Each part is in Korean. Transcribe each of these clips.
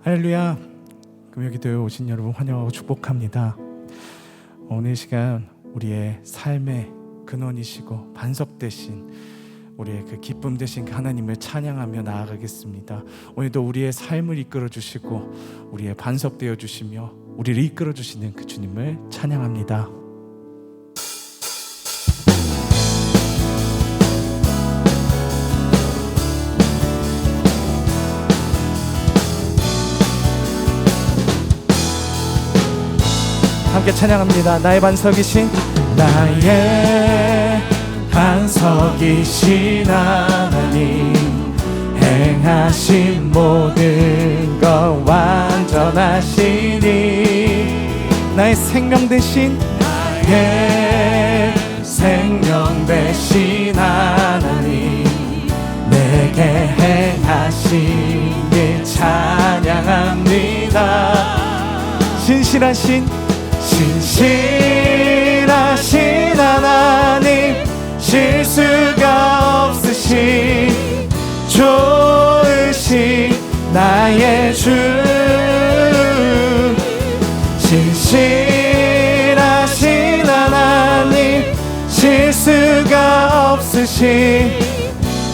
할렐루야. 금요기도에 오신 여러분 환영하고 축복합니다. 오늘 시간 우리의 삶의 근원이시고 반석 되신 우리의 그 기쁨 되신 하나님을 찬양하며 나아가겠습니다. 오늘도 우리의 삶을 이끌어 주시고 우리의 반석 되어 주시며 우리를 이끌어 주시는 그 주님을 찬양합니다. 함께 찬양합니다. 나의 반석이신 나의 반석이신 하나님, 행하신 모든 것 완전하시니, 나의 생명 되신 나의 생명 되신 하나님, 내게 행하신 일 찬양합니다. 신실하신 하나님, 실수가 없으신 좋으신 나의 주, 신실하신 하나님, 실수가 없으신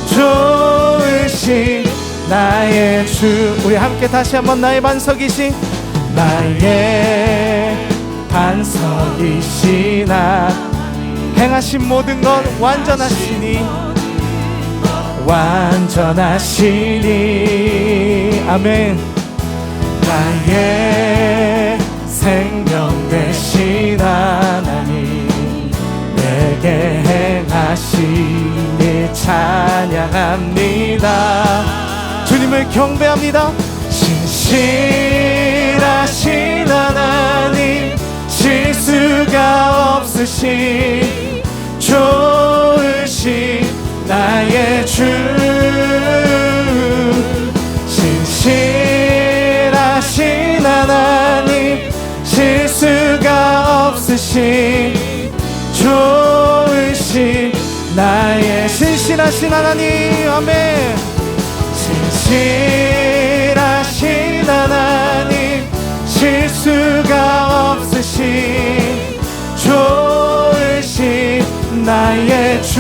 좋으신 나의 주. 우리 함께 다시 한번 나의 반석이신 나의 반석이시나, 행하신 모든 것 완전하시니 아멘. 나의 생명 되신 하나님, 내게 행하신 일 찬양합니다. 주님을 경배합니다. 신실하신 하나님, 실수가 없으신 좋으신 나의 주, 신실하신 하나님, 실수가 없으신 좋으신 나의 신실하신 하나님, 아멘. 신실하신 하나님, 실수가 없으신 좋으신 나의 주,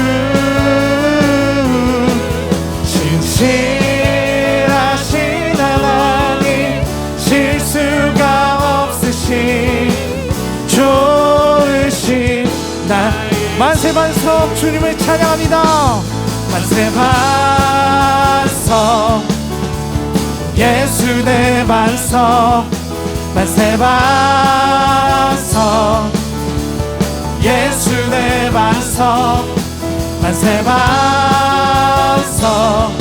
신실하신 하나님, 실수가 없으신 좋으신 나. 만세 반석 주님을 찬양합니다. 만세 반석 예수 내 반석, 만세 반석 예수 내 반석, 만세 반석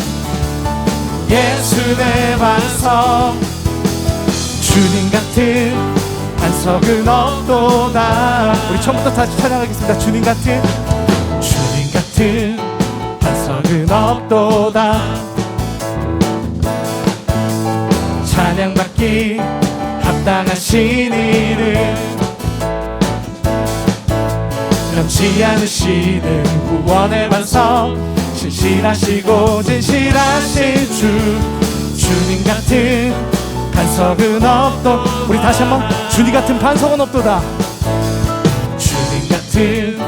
예수 내 반석. 주님 같은 반석은 없도다. 우리 처음부터 다시 찬양하겠습니다. 주님 같은 반석은 없도다. 찬양받기 합당하신 이름, 변치 않으시는 구원의 반석, 신실하시고 진실하신 주, 주님 같은 반석은 없도. 우리 다시 한번 주님 같은 반석은 없도다. 주님 같은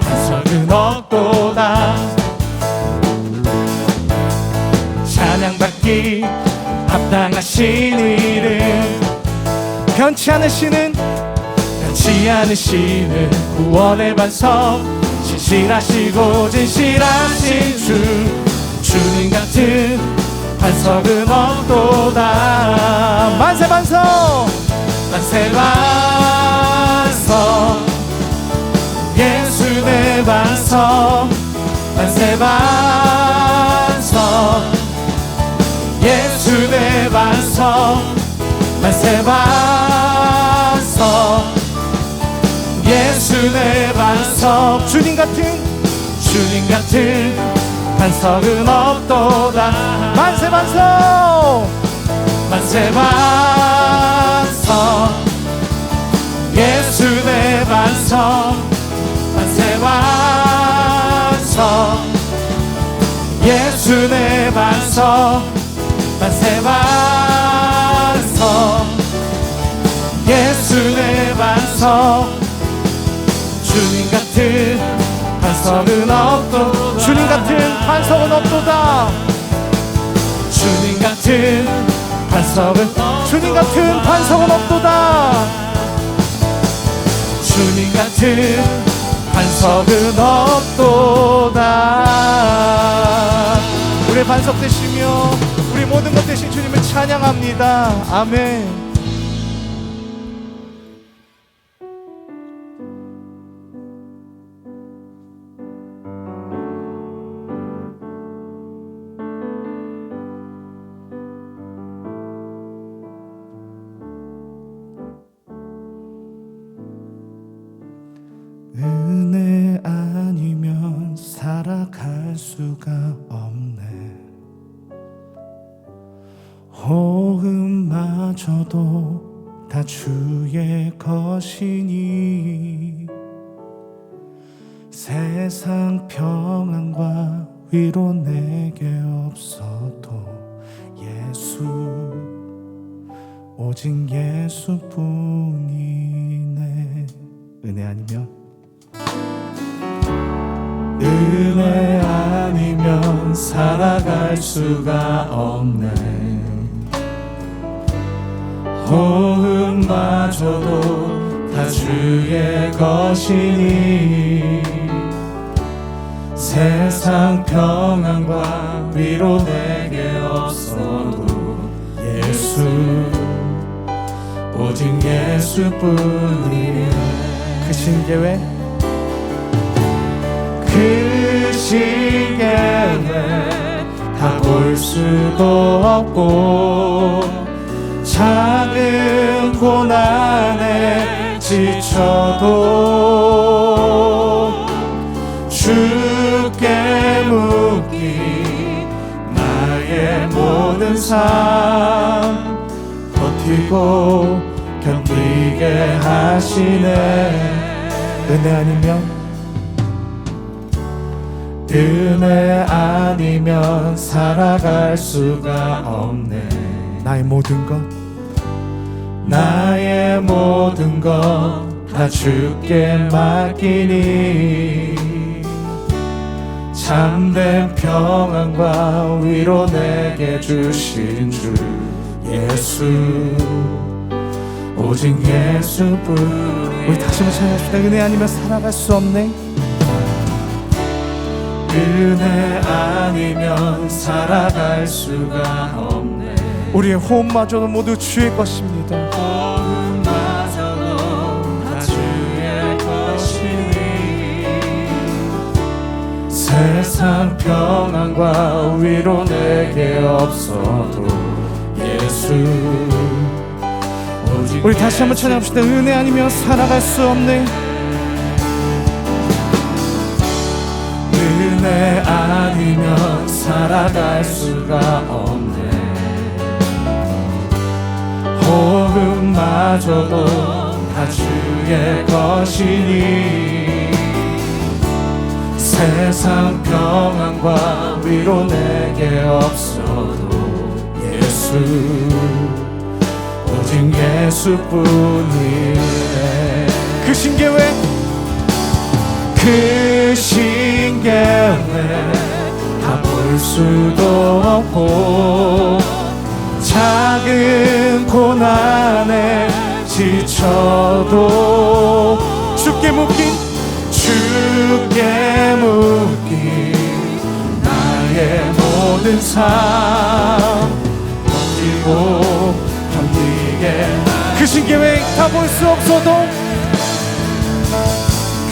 반석은 없도다. 찬양받기 합당하신 이름, 변치 않으시는 구원의 반석, 신실하시고 진실하신 주, 주님 같은 반석은 없도다. 만세 반석, 만세 반석 예수 내 반석, 만세 반석 예수 내 반석, 만세 반석 예수 내 반석. 주님 같은 반석은 없도다. 만세 반석, 만세 반석 예수 내 반석, 만세 반석 예수 내 반석, 만세 반석 같은 반석은 없도다. 주님 같은 반석은 없도다. 주님 같은 반석은 없도다. 우리의 반석 되시며 우리 모든 것 되신 주님을 찬양합니다. 아멘. 은혜 아니면 살아갈 수가 없네. 호흡마저도 다 주의 것이니 세상 평안과 위로 내게 없어도 예수, 오직 예수뿐이네. 은혜 아니면 살아갈 수가 없네. 호흡마저도 다 주의 것이니 세상 평안과 위로 내게 없어도 예수, 오직 예수뿐이네. 그 신계회 다 볼 수도 없고 작은 고난에 지쳐도 주께 묻기 나의 모든 삶 버티고 견디게 하시네. 은혜 아니면 살아갈 수가 없네. 나의 모든 것 다 주께 맡기니 참된 평안과 위로 내게 주신 주 예수, 오직 예수뿐. 우리 다시 한번 찬양합시다. 은혜 아니면 살아갈 수 없네. 은혜 아니면 살아갈 수가 없네. 우리의 호흡마저도 모두 주의 것입니다. 호흡마저도 다 주의 것이니 세상 평안과 위로 내게 없어도 예수, 오직 우리 다시 한번 찬양합시다. 은혜 아니면 살아갈 수 없네. 은혜 아니면 살아갈 수가 없네. 호흡마저도 다 주의 것이니 세상 평안과 위로 내게 없어도 예수, 오직 예수뿐이네. 그 신계회 다 볼 수도 없고 작은 고난에 지쳐도 주께 묻긴 나의 모든 삶 버티고 견디게. 그 신계획 다 볼 수 없어도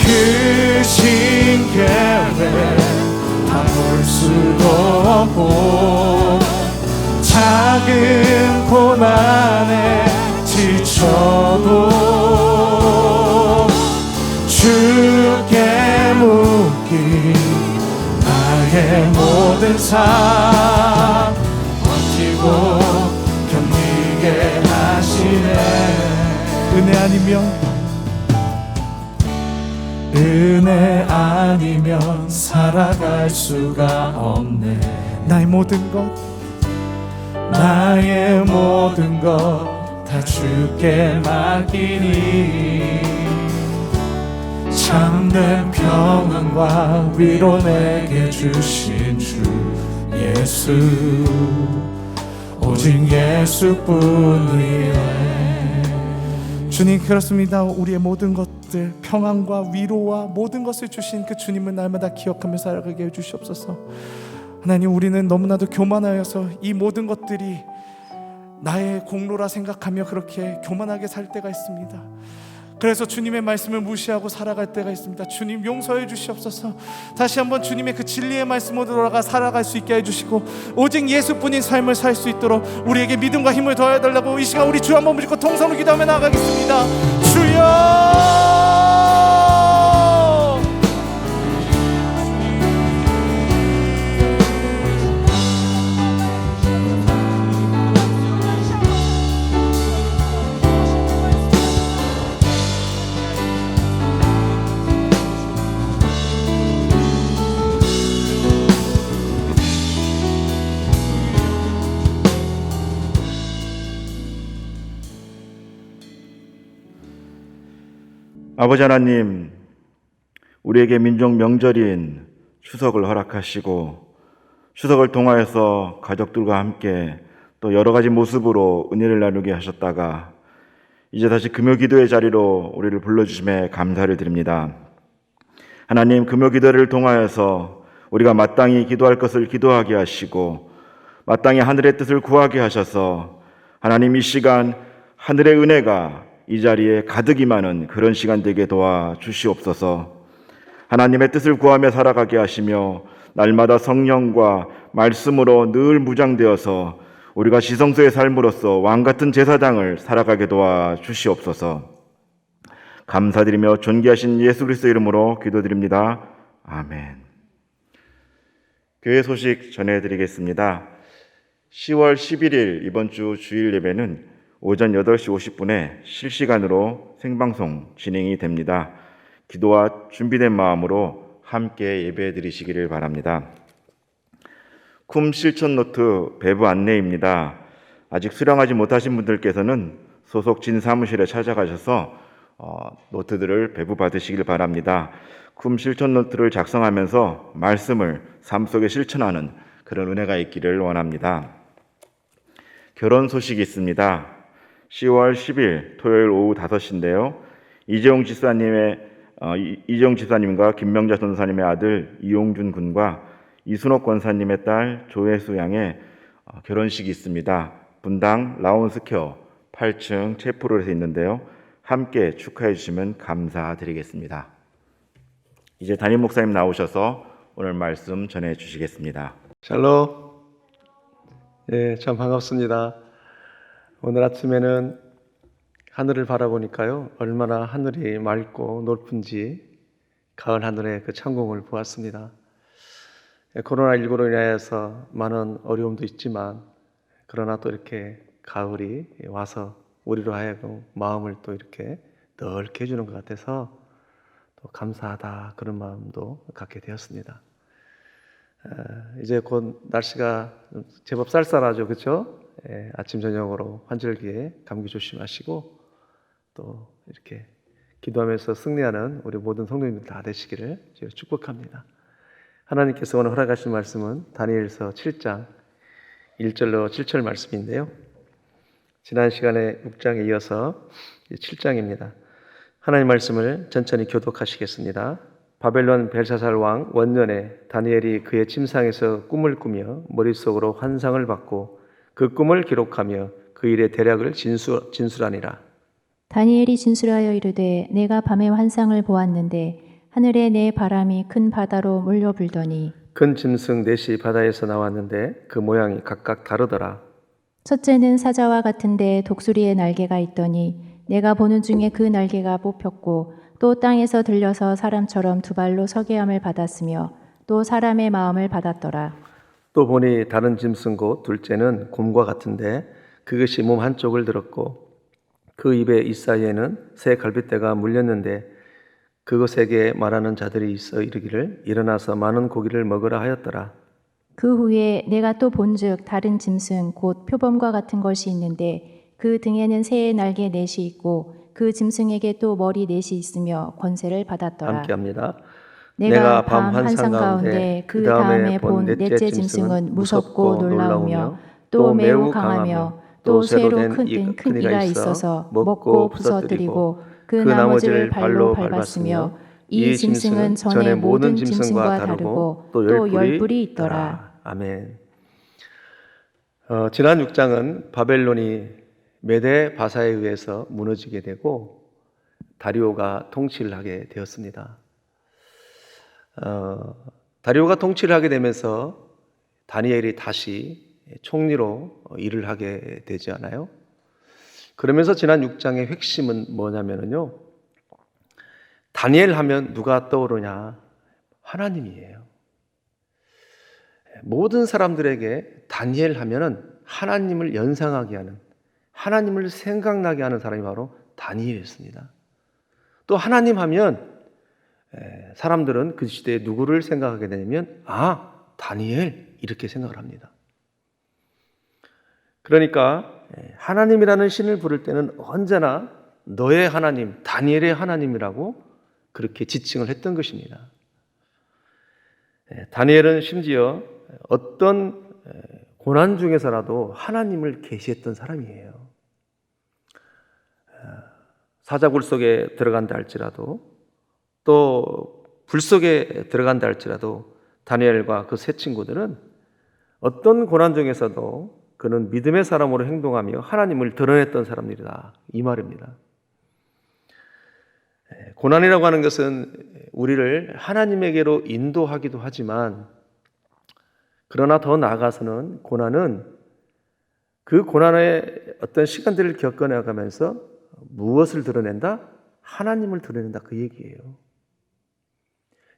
그 신계획 다 볼 수도 없고 작은 고난에 지쳐도 주께 묻기 나의 모든 삶 버티고 견디게 하시네. 은혜 아니면 살아갈 수가 없네. 나의 모든 것 다 주께 맡기니 참된 평안과 위로 내게 주신 주 예수, 오직 예수뿐이네. 주님, 그렇습니다. 우리의 모든 것들, 평안과 위로와 모든 것을 주신 그 주님을 날마다 기억하며 살아가게 해주시옵소서. 하나님, 우리는 너무나도 교만하여서 이 모든 것들이 나의 공로라 생각하며 그렇게 교만하게 살 때가 있습니다. 그래서 주님의 말씀을 무시하고 살아갈 때가 있습니다. 주님, 용서해 주시옵소서. 다시 한번 주님의 그 진리의 말씀으로 돌아가 살아갈 수 있게 해주시고, 오직 예수뿐인 삶을 살 수 있도록 우리에게 믿음과 힘을 더해 달라고 이 시간 우리 주 한번 부르고 통성으로 기도하며 나아가겠습니다. 주여, 아버지 하나님, 우리에게 민족 명절인 추석을 허락하시고 추석을 통하여서 가족들과 함께 또 여러 가지 모습으로 은혜를 나누게 하셨다가 이제 다시 금요 기도의 자리로 우리를 불러주심에 감사를 드립니다. 하나님, 금요 기도를 통하여서 우리가 마땅히 기도할 것을 기도하게 하시고 마땅히 하늘의 뜻을 구하게 하셔서 하나님, 이 시간 하늘의 은혜가 이 자리에 가득 임하는 그런 시간 되게 도와주시옵소서. 하나님의 뜻을 구하며 살아가게 하시며 날마다 성령과 말씀으로 늘 무장되어서 우리가 지성소의 삶으로서 왕같은 제사장을 살아가게 도와주시옵소서. 감사드리며 존귀하신 예수 그리스도 이름으로 기도드립니다. 아멘. 교회 소식 전해드리겠습니다. 10월 11일 이번 주 주일 예배는 오전 8시 50분에 실시간으로 생방송 진행이 됩니다. 기도와 준비된 마음으로 함께 예배 드리시기를 바랍니다. 쿰 실천노트 배부 안내입니다. 아직 수령하지 못하신 분들께서는 소속 진 사무실에 찾아가셔서 노트들을 배부 받으시길 바랍니다. 쿰 실천노트를 작성하면서 말씀을 삶 속에 실천하는 그런 은혜가 있기를 원합니다. 결혼 소식이 있습니다. 10월 10일 토요일 오후 5시인데요. 이재용 지사님과 김명자 전사님의 아들 이용준 군과 이순옥 권사님의 딸 조혜수 양의 결혼식이 있습니다. 분당 라운스퀘어 8층 체프롤에서 있는데요. 함께 축하해 주시면 감사드리겠습니다. 이제 담임 목사님 나오셔서 오늘 말씀 전해 주시겠습니다. 샬롬. 참 반갑습니다. 오늘 아침에는 하늘을 바라보니까요, 얼마나 하늘이 맑고 높은지 가을 하늘의 그 창공을 보았습니다. 코로나19로 인하여서 많은 어려움도 있지만 그러나 또 이렇게 가을이 와서 우리로 하여금 마음을 또 이렇게 넓게 해주는 것 같아서 또 감사하다 그런 마음도 갖게 되었습니다. 이제 곧 날씨가 제법 쌀쌀하죠, 그렇죠? 아침 저녁으로 환절기에 감기 조심하시고 또 이렇게 기도하면서 승리하는 우리 모든 성도님들 다 되시기를 제가 축복합니다. 하나님께서 오늘 허락하신 말씀은 다니엘서 7장 1절로 7절 말씀인데요. 지난 시간에 6장에 이어서 7장입니다. 하나님 말씀을 천천히 교독하시겠습니다. 바벨론 벨사살 왕 원년에 다니엘이 그의 침상에서 꿈을 꾸며 머릿속으로 환상을 받고 그 꿈을 기록하며 그 일의 대략을 진술하니라. 다니엘이 진술하여 이르되 내가 밤에 환상을 보았는데 하늘에 네 바람이 큰 바다로 몰려 불더니 큰 짐승 넷이 바다에서 나왔는데 그 모양이 각각 다르더라. 첫째는 사자와 같은데 독수리의 날개가 있더니 내가 보는 중에 그 날개가 뽑혔고 또 땅에서 들려서 사람처럼 두 발로 서게 함을 받았으며 또 사람의 마음을 받았더라. 또 보니 다른 짐승 곧 둘째는 곰과 같은데 그것이 몸 한쪽을 들었고 그 입의 이사이에는 새 갈빗대가 물렸는데 그것에게 말하는 자들이 있어 이르기를 일어나서 많은 고기를 먹으라 하였더라. 그 후에 내가 또 본즉 다른 짐승 곧 표범과 같은 것이 있는데 그 등에는 새의 날개 넷이 있고 그 짐승에게 또 머리 넷이 있으며 권세를 받았더라. 함께합니다. 내가 밤 환상 가운데 그 다음에 본 넷째 짐승은 무섭고 놀라우며 또 매우 강하며 또 쇠로 큰 이가 있어서 먹고 부서뜨리고 그 나머지를 발로 밟았으며 이 짐승은 전에 모든 짐승과 다르고 또 열뿔이 있더라. 아멘. 지난 6장은 바벨론이 메데 바사에 의해서 무너지게 되고 다리오가 통치를 하게 되었습니다. 다리오가 통치를 하게 되면서 다니엘이 다시 총리로 일을 하게 되지 않아요? 그러면서 지난 6장의 핵심은 뭐냐면요, 다니엘 하면 누가 떠오르냐? 하나님이에요. 모든 사람들에게 다니엘 하면은 하나님을 연상하게 하는, 하나님을 생각나게 하는 사람이 바로 다니엘이었습니다. 또 하나님 하면 사람들은 그 시대에 누구를 생각하게 되냐면 다니엘 이렇게 생각을 합니다. 그러니까 하나님이라는 신을 부를 때는 언제나 너의 하나님, 다니엘의 하나님이라고 그렇게 지칭을 했던 것입니다. 다니엘은 심지어 어떤 고난 중에서라도 하나님을 계시했던 사람이에요. 사자굴 속에 들어간다 할지라도 또 불 속에 들어간다 할지라도 다니엘과 그 세 친구들은 어떤 고난 중에서도 그는 믿음의 사람으로 행동하며 하나님을 드러냈던 사람들이다, 이 말입니다. 고난이라고 하는 것은 우리를 하나님에게로 인도하기도 하지만, 그러나 더 나아가서는 고난은 그 고난의 어떤 시간들을 겪어나가면서 무엇을 드러낸다? 하나님을 드러낸다, 그 얘기예요.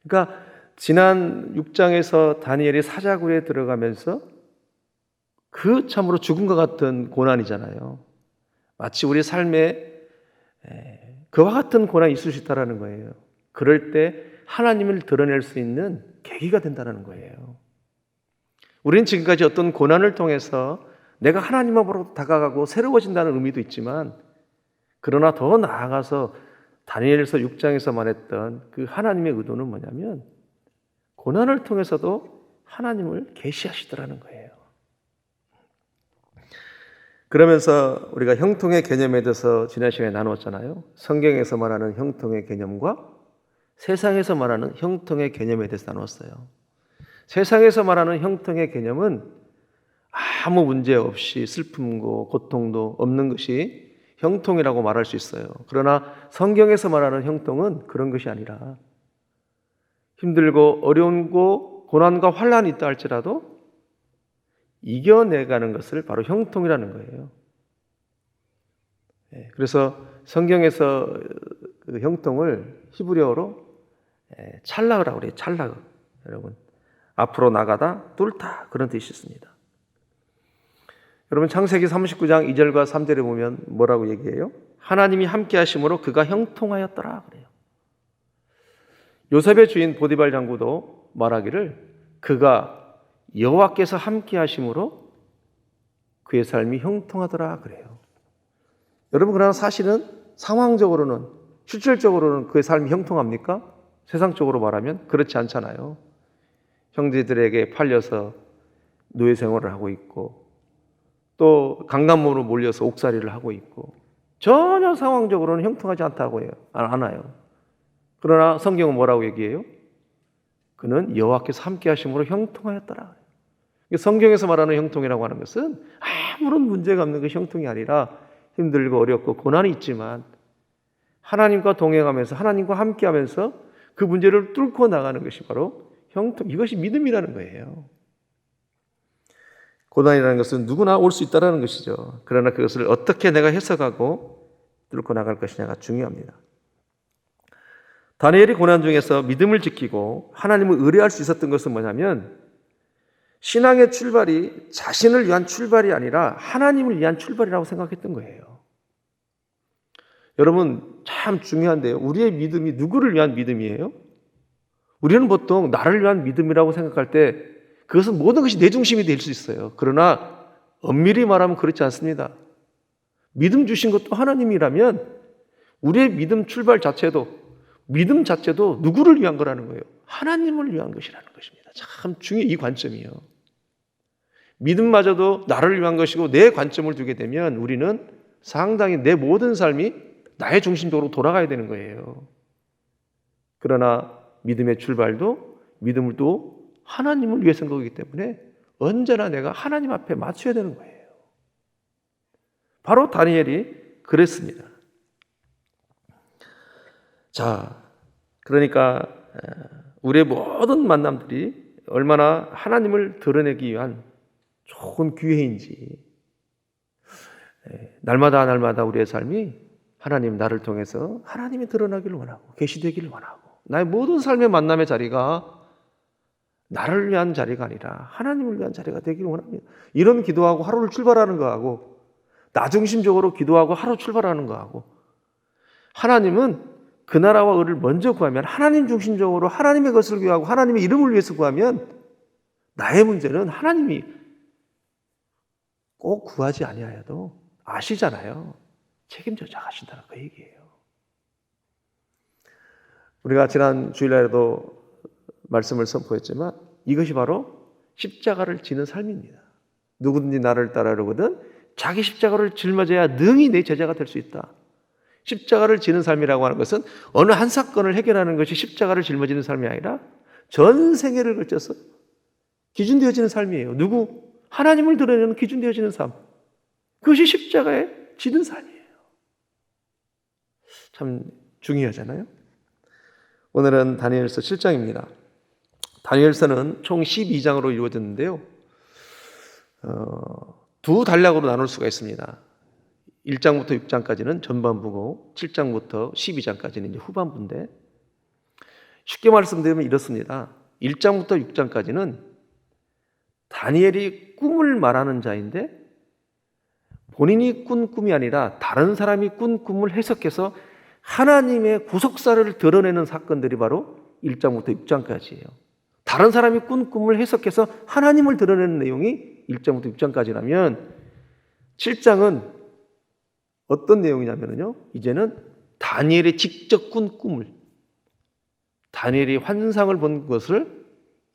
그러니까 지난 6장에서 다니엘이 사자굴에 들어가면서 그 참으로 죽음과 같은 고난이잖아요. 마치 우리 삶에 그와 같은 고난이 있을 수 있다는 거예요. 그럴 때 하나님을 드러낼 수 있는 계기가 된다는 거예요. 우리는 지금까지 어떤 고난을 통해서 내가 하나님 앞으로 다가가고 새로워진다는 의미도 있지만, 그러나 더 나아가서 다니엘서 6장에서 말했던 그 하나님의 의도는 뭐냐면 고난을 통해서도 하나님을 계시하시더라는 거예요. 그러면서 우리가 형통의 개념에 대해서 지난 시간에 나누었잖아요. 성경에서 말하는 형통의 개념과 세상에서 말하는 형통의 개념에 대해서 나누었어요. 세상에서 말하는 형통의 개념은 아무 문제 없이 슬픔고 고통도 없는 것이 형통이라고 말할 수 있어요. 그러나 성경에서 말하는 형통은 그런 것이 아니라 힘들고 어려운 고난과 환난이 있다 할지라도 이겨내가는 것을 바로 형통이라는 거예요. 그래서 성경에서 그 형통을 히브리어로 찰락이라고 그래요. 찰락. 여러분, 앞으로 나가다, 뚫다, 그런 뜻이 있습니다. 여러분, 창세기 39장 2절과 3절에 보면 뭐라고 얘기해요? 하나님이 함께 하심으로 그가 형통하였더라 그래요. 요셉의 주인 보디발 장구도 말하기를 그가 여호와께서 함께 하심으로 그의 삶이 형통하더라 그래요. 여러분, 그러나 사실은 상황적으로는, 실질적으로는 그의 삶이 형통합니까? 세상적으로 말하면 그렇지 않잖아요. 형제들에게 팔려서 노예 생활을 하고 있고, 또 강간모로 몰려서 옥살이를 하고 있고, 전혀 상황적으로는 형통하지 않다고 해요. 않아요. 그러나 성경은 뭐라고 얘기해요? 그는 여호와께서 함께 하심으로 형통하였더라. 성경에서 말하는 형통이라고 하는 것은 아무런 문제가 없는 것이 형통이 아니라 힘들고 어렵고 고난이 있지만 하나님과 동행하면서 하나님과 함께하면서 그 문제를 뚫고 나가는 것이 바로 형통, 이것이 믿음이라는 거예요. 고난이라는 것은 누구나 올 수 있다는 것이죠. 그러나 그것을 어떻게 내가 해석하고 뚫고 나갈 것이냐가 중요합니다. 다니엘이 고난 중에서 믿음을 지키고 하나님을 의뢰할 수 있었던 것은 뭐냐면 신앙의 출발이 자신을 위한 출발이 아니라 하나님을 위한 출발이라고 생각했던 거예요. 여러분, 참 중요한데요. 우리의 믿음이 누구를 위한 믿음이에요? 우리는 보통 나를 위한 믿음이라고 생각할 때 그것은 모든 것이 내 중심이 될 수 있어요. 그러나 엄밀히 말하면 그렇지 않습니다. 믿음 주신 것도 하나님이라면 우리의 믿음 자체도 누구를 위한 거라는 거예요? 하나님을 위한 것이라는 것입니다. 참 중요해, 이 관점이요. 믿음마저도 나를 위한 것이고 내 관점을 두게 되면 우리는 상당히 내 모든 삶이 나의 중심적으로 돌아가야 되는 거예요. 그러나 믿음의 출발도 믿음을 또 하나님을 위해서 한 거기 때문에 언제나 내가 하나님 앞에 맞춰야 되는 거예요. 바로 다니엘이 그랬습니다. 자, 그러니까 우리의 모든 만남들이 얼마나 하나님을 드러내기 위한 좋은 기회인지, 날마다 우리의 삶이 하나님 나를 통해서 하나님이 드러나기를 원하고 계시되기를 원하고, 나의 모든 삶의 만남의 자리가 나를 위한 자리가 아니라 하나님을 위한 자리가 되기를 원합니다. 이런 기도하고 하루를 출발하는 거하고, 나 중심적으로 기도하고 하루 출발하는 거하고, 하나님은 그 나라와 의를 먼저 구하면, 하나님 중심적으로 하나님의 것을 구하고 하나님의 이름을 위해서 구하면, 나의 문제는 하나님이 꼭 구하지 아니하여도 아시잖아요. 책임져 나가신다는 그 얘기예요. 우리가 지난 주일날에도 말씀을 선포했지만 이것이 바로 십자가를 지는 삶입니다. 누구든지 나를 따르거든 자기 십자가를 짊어져야 능히 내 제자가 될 수 있다. 십자가를 지는 삶이라고 하는 것은 어느 한 사건을 해결하는 것이 십자가를 짊어지는 삶이 아니라 전 생애를 걸쳐서 기준되어지는 삶이에요. 누구? 하나님을 드러내는 기준되어지는 삶. 그것이 십자가에 지는 삶이에요. 참 중요하잖아요. 오늘은 다니엘서 7장입니다. 다니엘서는 총 12장으로 이루어졌는데요. 두 단락으로 나눌 수가 있습니다. 1장부터 6장까지는 전반부고 7장부터 12장까지는 이제 후반부인데, 쉽게 말씀드리면 이렇습니다. 1장부터 6장까지는 다니엘이 꿈을 말하는 자인데, 본인이 꾼 꿈이 아니라 다른 사람이 꾼 꿈을 해석해서 하나님의 구속사를 드러내는 사건들이 바로 1장부터 6장까지예요. 다른 사람이 꾼 꿈을 해석해서 하나님을 드러내는 내용이 1장부터 6장까지라면, 7장은 어떤 내용이냐면요, 이제는 다니엘이 직접 꾼 꿈을, 다니엘이 환상을 본 것을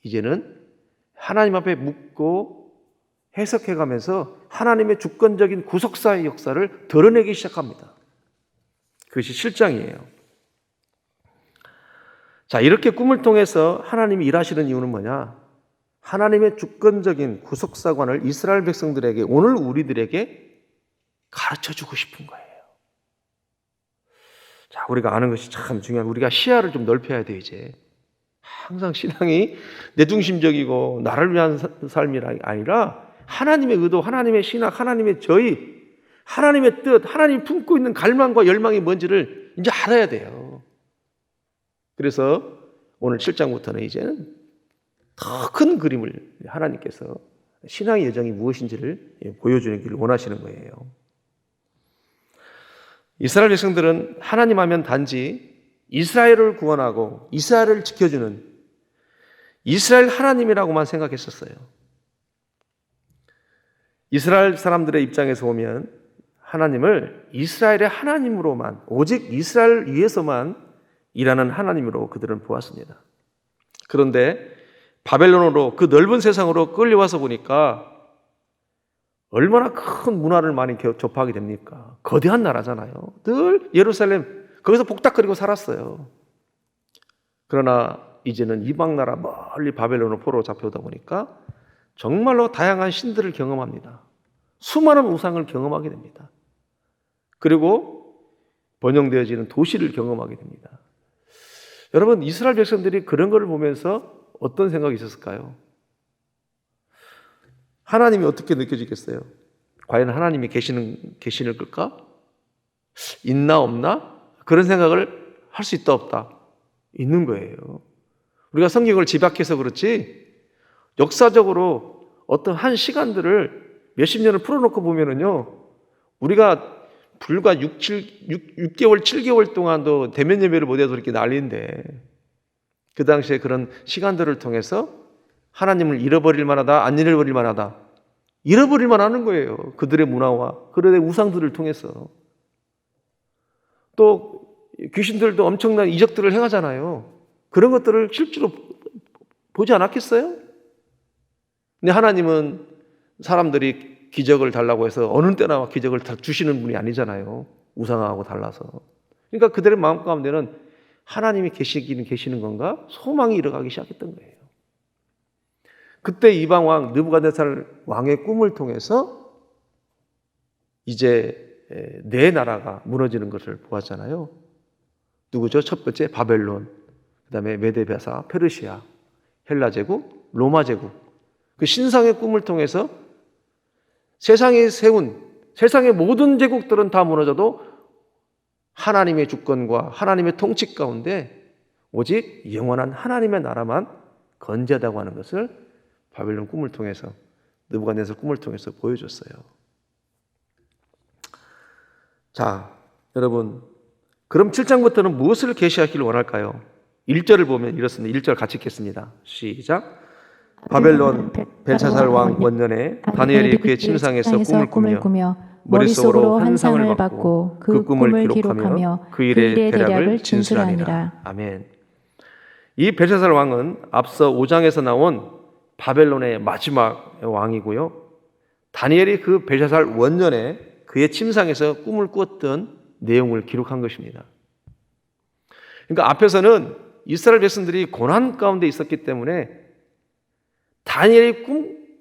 이제는 하나님 앞에 묻고 해석해가면서 하나님의 주권적인 구속사의 역사를 드러내기 시작합니다. 그것이 7장이에요. 자, 이렇게 꿈을 통해서 하나님이 일하시는 이유는 뭐냐? 하나님의 주권적인 구속사관을 이스라엘 백성들에게, 오늘 우리들에게 가르쳐주고 싶은 거예요. 자, 우리가 아는 것이 참 중요한, 우리가 시야를 좀 넓혀야 돼요. 이제 항상 신앙이 내 중심적이고 나를 위한 삶이 아니라 하나님의 의도, 하나님의 신학, 하나님의 저희, 하나님의 뜻, 하나님이 품고 있는 갈망과 열망이 뭔지를 이제 알아야 돼요. 그래서 오늘 7장부터는 이제는 더 큰 그림을 하나님께서 신앙의 여정이 무엇인지를 보여주기를 원하시는 거예요. 이스라엘 백성들은 하나님 하면 단지 이스라엘을 구원하고 이스라엘을 지켜주는 이스라엘 하나님이라고만 생각했었어요. 이스라엘 사람들의 입장에서 보면 하나님을 이스라엘의 하나님으로만, 오직 이스라엘을 위해서만 일하는 하나님으로 그들은 보았습니다. 그런데 바벨론으로, 그 넓은 세상으로 끌려와서 보니까 얼마나 큰 문화를 많이 접하게 됩니까? 거대한 나라잖아요. 늘 예루살렘, 거기서 복닥거리고 살았어요. 그러나 이제는 이방 나라 멀리 바벨론으로 포로로 잡혀오다 보니까 정말로 다양한 신들을 경험합니다. 수많은 우상을 경험하게 됩니다. 그리고 번영되어지는 도시를 경험하게 됩니다. 여러분, 이스라엘 백성들이 그런 걸 보면서 어떤 생각이 있었을까요? 하나님이 어떻게 느껴지겠어요? 과연 하나님이 계시는 걸까? 있나 없나? 그런 생각을 할 수 있다 없다? 있는 거예요. 우리가 성경을 집약해서 그렇지 역사적으로 어떤 한 시간들을 몇십 년을 풀어놓고 보면은요, 우리가 불과 6개월, 7개월 동안도 대면 예배를 못해서 이렇게 난리인데, 그 당시에 그런 시간들을 통해서 하나님을 잃어버릴 만하다, 안 잃어버릴 만하다, 잃어버릴 만하는 거예요. 그들의 문화와 그들의 우상들을 통해서. 또 귀신들도 엄청난 이적들을 행하잖아요. 그런 것들을 실제로 보지 않았겠어요? 근데 하나님은 사람들이 기적을 달라고 해서 어느 때나 기적을 다 주시는 분이 아니잖아요. 우상하고 달라서. 그러니까 그들의 마음 가운데는 하나님이 계시기는 계시는 건가? 소망이 일어가기 시작했던 거예요. 그때 이방 왕 느부갓네살 왕의 꿈을 통해서 이제 네 나라가 무너지는 것을 보았잖아요. 누구죠? 첫 번째 바벨론, 그다음에 메데베사, 페르시아, 헬라 제국, 로마 제국. 그 신상의 꿈을 통해서 세상에 세운 세상의 모든 제국들은 다 무너져도 하나님의 주권과 하나님의 통치 가운데 오직 영원한 하나님의 나라만 건재하다고 하는 것을 바벨론 꿈을 통해서, 느부갓네살 꿈을 통해서 보여줬어요. 자, 여러분, 그럼 7장부터는 무엇을 계시하기를 원할까요? 1절을 보면 이렇습니다. 1절 같이 읽겠습니다. 시작. 바벨론 벨사살 왕 원년에 다니엘이 그의 침상에서 꿈을 꾸며 머릿속으로 환상을 받고 그 꿈을 기록하며 그 일의 대략을 진술하니라. 아멘. 이 벨사살 왕은 앞서 5장에서 나온 바벨론의 마지막 왕이고요. 다니엘이 그 벨사살 원년에 그의 침상에서 꿈을 꾸었던 내용을 기록한 것입니다. 그러니까 앞에서는 이스라엘 백성들이 고난 가운데 있었기 때문에 다니엘의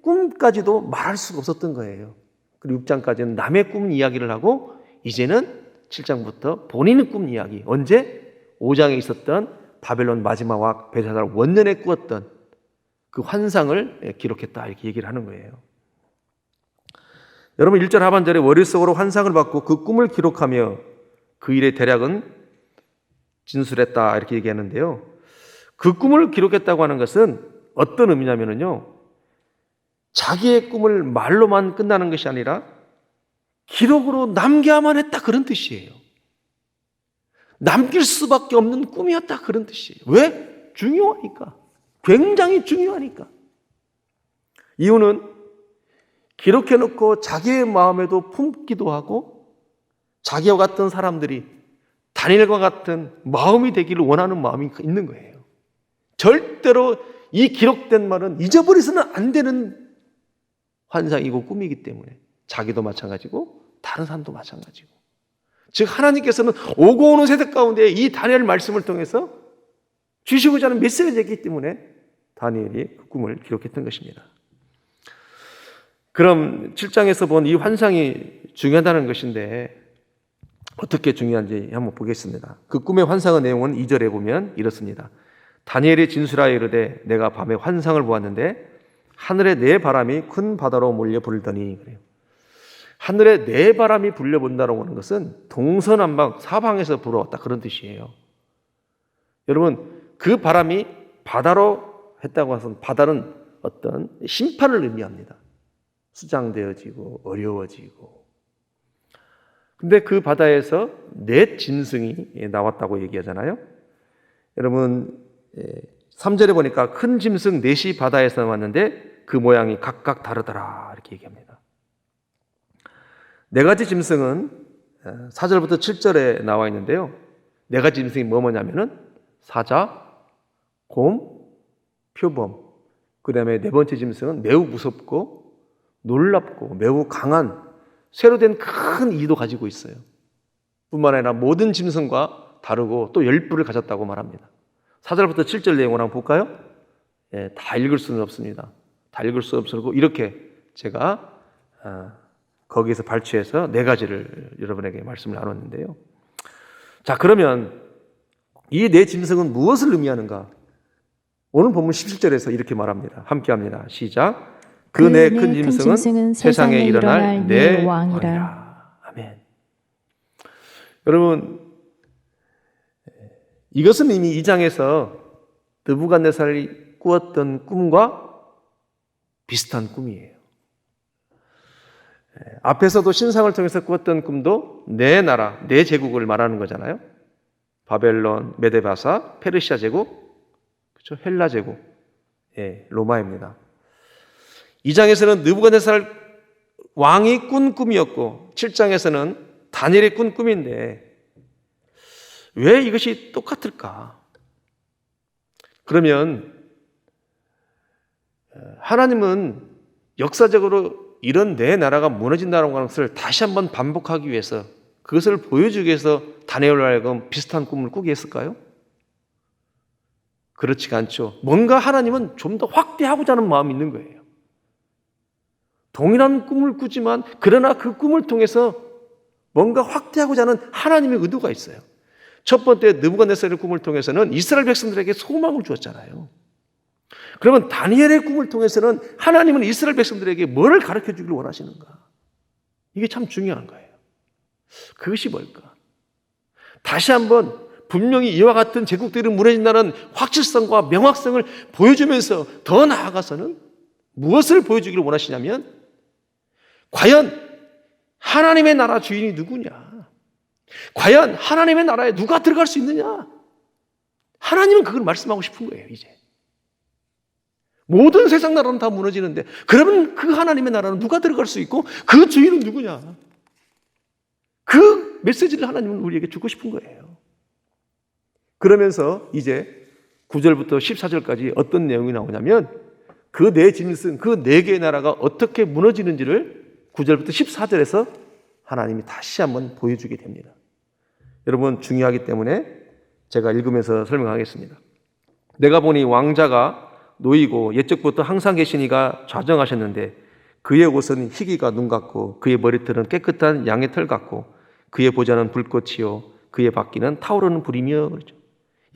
꿈까지도 말할 수가 없었던 거예요. 그리고 6장까지는 남의 꿈 이야기를 하고 이제는 7장부터 본인의 꿈 이야기, 언제 5장에 있었던 바벨론 마지막 왕 벨사살 원년에 꾸었던 그 환상을 기록했다 이렇게 얘기를 하는 거예요. 여러분 1절 하반절에 머릿속으로 환상을 받고 그 꿈을 기록하며 그 일의 대략은 진술했다 이렇게 얘기하는데요. 그 꿈을 기록했다고 하는 것은 어떤 의미냐면요, 자기의 꿈을 말로만 끝나는 것이 아니라 기록으로 남겨야만 했다 그런 뜻이에요. 남길 수밖에 없는 꿈이었다 그런 뜻이에요. 왜? 중요하니까. 굉장히 중요하니까. 이유는 기록해놓고 자기의 마음에도 품기도 하고 자기와 같은 사람들이 다니엘과 같은 마음이 되기를 원하는 마음이 있는 거예요. 절대로 이 기록된 말은 잊어버려서는 안 되는 환상이고 꿈이기 때문에 자기도 마찬가지고 다른 사람도 마찬가지고, 즉 하나님께서는 오고 오는 세대 가운데 이 다니엘 말씀을 통해서 주시고자 하는 메시지이기 때문에 다니엘이 그 꿈을 기록했던 것입니다. 그럼 7장에서 본 이 환상이 중요하다는 것인데 어떻게 중요한지 한번 보겠습니다. 그 꿈의 환상의 내용은 2절에 보면 이렇습니다. 다니엘이 진술하여 이르되 내가 밤에 환상을 보았는데 하늘에 네 바람이 큰 바다로 몰려 불더니, 그래요. 하늘에 네 바람이 불려본다고 하는 것은 동서남북 사방에서 불어왔다 그런 뜻이에요. 여러분, 그 바람이 바다로 했다고 해서 바다는 어떤 심판을 의미합니다. 수장되어지고 어려워지고. 근데 그 바다에서 네 짐승이 나왔다고 얘기하잖아요. 여러분 3절에 보니까 큰 짐승 넷이 바다에서 나왔는데 그 모양이 각각 다르더라 이렇게 얘기합니다. 네 가지 짐승은 4절부터 7절에 나와 있는데요. 네 가지 짐승이 뭐냐면은 사자, 곰, 표범. 그 다음에 네 번째 짐승은 매우 무섭고 놀랍고 매우 강한 쇠로 된 큰 이도 가지고 있어요. 뿐만 아니라 모든 짐승과 다르고 또 10뿔을 가졌다고 말합니다. 4절부터 7절 내용을 한번 볼까요? 다 읽을 수는 없습니다. 다 읽을 수 없고 이렇게 제가 거기에서 발췌해서 네 가지를 여러분에게 말씀을 나눴는데요. 자, 그러면 이 네 짐승은 무엇을 의미하는가? 오늘 본문 17절에서 이렇게 말합니다. 함께 합니다. 시작. 그 네 큰 짐승은 세상에 일어날 내 왕이라. 아멘. 여러분, 이것은 이미 2장에서 느부갓네살이 꾸었던 꿈과 비슷한 꿈이에요. 앞에서도 신상을 통해서 꾸었던 꿈도 네 나라, 네 제국을 말하는 거잖아요. 바벨론, 메데바사, 페르시아 제국, 그렇죠? 헬라 제국, 로마입니다. 2장에서는 느부갓네살 왕이 꾼 꿈이었고 7장에서는 다니엘이 꾼 꿈인데 왜 이것이 똑같을까? 그러면 하나님은 역사적으로 이런 내 나라가 무너진다는 것을 다시 한번 반복하기 위해서, 그것을 보여주기 위해서 다니엘로 하여금 비슷한 꿈을 꾸게 했을까요? 그렇지가 않죠. 뭔가 하나님은 좀 더 확대하고자 하는 마음이 있는 거예요. 동일한 꿈을 꾸지만 그러나 그 꿈을 통해서 뭔가 확대하고자 하는 하나님의 의도가 있어요. 첫 번째 느부갓네살의 꿈을 통해서는 이스라엘 백성들에게 소망을 주었잖아요. 그러면 다니엘의 꿈을 통해서는 하나님은 이스라엘 백성들에게 뭐를 가르쳐 주기를 원하시는가? 이게 참 중요한 거예요. 그것이 뭘까? 다시 한번 분명히 이와 같은 제국들이 무너진다는 확실성과 명확성을 보여주면서 더 나아가서는 무엇을 보여주기를 원하시냐면, 과연 하나님의 나라 주인이 누구냐? 과연 하나님의 나라에 누가 들어갈 수 있느냐? 하나님은 그걸 말씀하고 싶은 거예요. 이제 모든 세상 나라는 다 무너지는데 그러면 그 하나님의 나라는 누가 들어갈 수 있고 그 주인은 누구냐? 그 메시지를 하나님은 우리에게 주고 싶은 거예요. 그러면서 이제 9절부터 14절까지 어떤 내용이 나오냐면, 그 네 짐승, 그 네 개의 나라가 어떻게 무너지는지를 9절부터 14절에서 하나님이 다시 한번 보여주게 됩니다. 여러분, 중요하기 때문에 제가 읽으면서 설명하겠습니다. 내가 보니 왕자가 놓이고 옛적부터 항상 계신 이가 좌정하셨는데, 그의 옷은 희기가 눈 같고 그의 머리털은 깨끗한 양의 털 같고 그의 보좌는 불꽃이요 그의 바퀴는 타오르는 불이며. 그렇죠.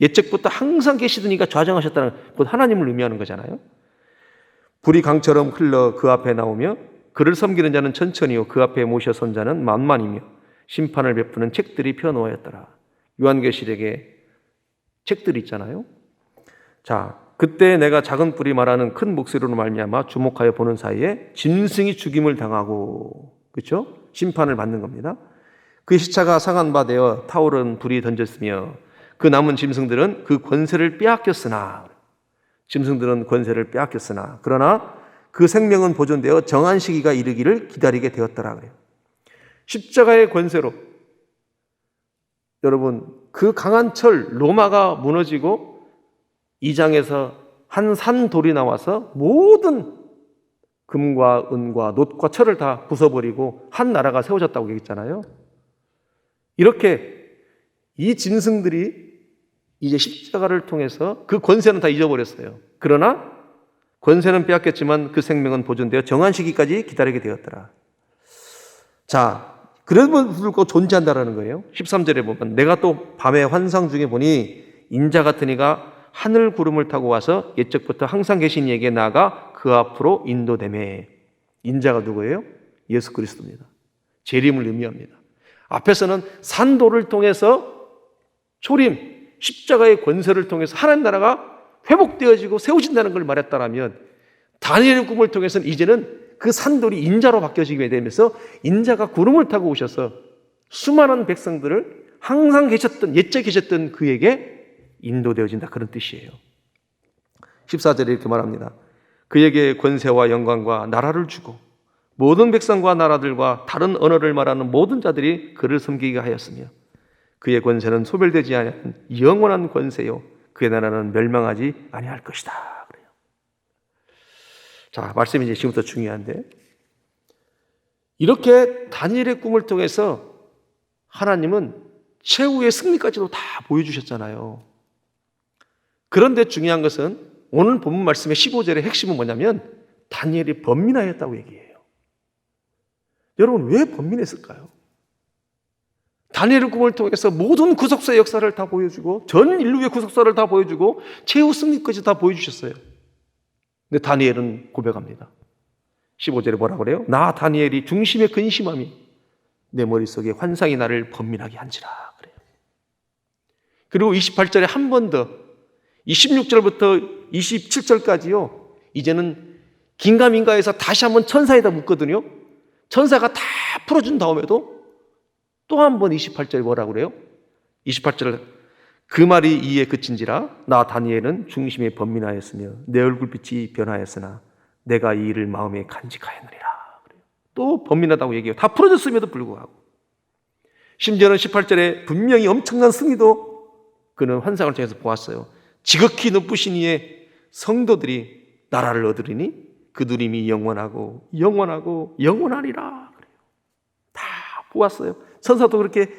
옛적부터 항상 계시던 이가 좌정하셨다는 곧 하나님을 의미하는 거잖아요. 불이 강처럼 흘러 그 앞에 나오며 그를 섬기는 자는 천천히요 그 앞에 모셔 선 자는 만만이며 심판을 베푸는 책들이 펴놓았더라. 요한계시록에 책들이 있잖아요. 자, 그때 내가 작은 뿔이 말하는 큰 목소리로 말미암아 주목하여 보는 사이에 짐승이 죽임을 당하고, 그렇죠? 심판을 받는 겁니다. 그 시차가 상한 바 되어 타오른 불이 던졌으며 그 남은 짐승들은 그 권세를 빼앗겼으나, 짐승들은 권세를 빼앗겼으나 그러나 그 생명은 보존되어 정한 시기가 이르기를 기다리게 되었더라 그래요. 십자가의 권세로 여러분, 그 강한 철 로마가 무너지고 이 장에서 한 산돌이 나와서 모든 금과 은과 놋과 철을 다 부숴버리고 한 나라가 세워졌다고 얘기했잖아요. 이렇게 이 짐승들이 이제 십자가를 통해서 그 권세는 다 잊어버렸어요. 그러나 권세는 빼앗겼지만 그 생명은 보존되어 정한 시기까지 기다리게 되었더라. 자, 그래도 불구하고 존재한다라는 거예요. 13절에 보면 내가 또 밤의 환상 중에 보니 인자 같은 이가 하늘 구름을 타고 와서 옛적부터 항상 계신 이에게 나아가 그 앞으로 인도되매. 인자가 누구예요? 예수 그리스도입니다. 재림을 의미합니다. 앞에서는 산도를 통해서 초림, 십자가의 권세를 통해서 하나님 나라가 회복되어지고 세워진다는 걸 말했다라면, 다니엘의 꿈을 통해서는 이제는 그 산돌이 인자로 바뀌어지게 되면서 인자가 구름을 타고 오셔서 수많은 백성들을 항상 계셨던, 옛적 계셨던 그에게 인도되어진다, 그런 뜻이에요. 14절에 이렇게 말합니다. 그에게 권세와 영광과 나라를 주고 모든 백성과 나라들과 다른 언어를 말하는 모든 자들이 그를 섬기게 하였으며 그의 권세는 소멸되지 아니하는 영원한 권세요 그의 나라는 멸망하지 아니할 것이다. 그래요. 자, 말씀이 이제 지금부터 중요한데, 이렇게 다니엘의 꿈을 통해서 하나님은 최후의 승리까지도 다 보여주셨잖아요. 그런데 중요한 것은 오늘 본문 말씀의 15절의 핵심은 뭐냐면 다니엘이 번민하였다고 얘기해요. 여러분, 왜 번민했을까요? 다니엘의 꿈을 통해서 모든 구속사의 역사를 다 보여주고 전 인류의 구속사를 다 보여주고 최후 승리까지 다 보여주셨어요. 근데 다니엘은 고백합니다. 15절에 뭐라 그래요? 나 다니엘이 중심에 근심함이 내 머릿속에 환상이 나를 번민하게 한지라 그래요. 그리고 28절에 한 번 더, 26절부터 27절까지요, 이제는 긴가민가해서 다시 한번 천사에다 묻거든요. 천사가 다 풀어준 다음에도 또 한 번 28절에 뭐라고 그래요? 28절, 그 말이 이에 그친지라 나 다니엘은 중심에 번민하였으며 내 얼굴빛이 변하였으나 내가 이 일을 마음에 간직하였느니라. 또 번민하다고 얘기해요. 다 풀어졌음에도 불구하고. 심지어는 18절에 분명히 엄청난 승리도 그는 환상을 통해서 보았어요. 지극히 높으신 이의 성도들이 나라를 얻으리니 그 누림이 영원하고 영원하고 영원하리라. 다 보았어요. 천사도 그렇게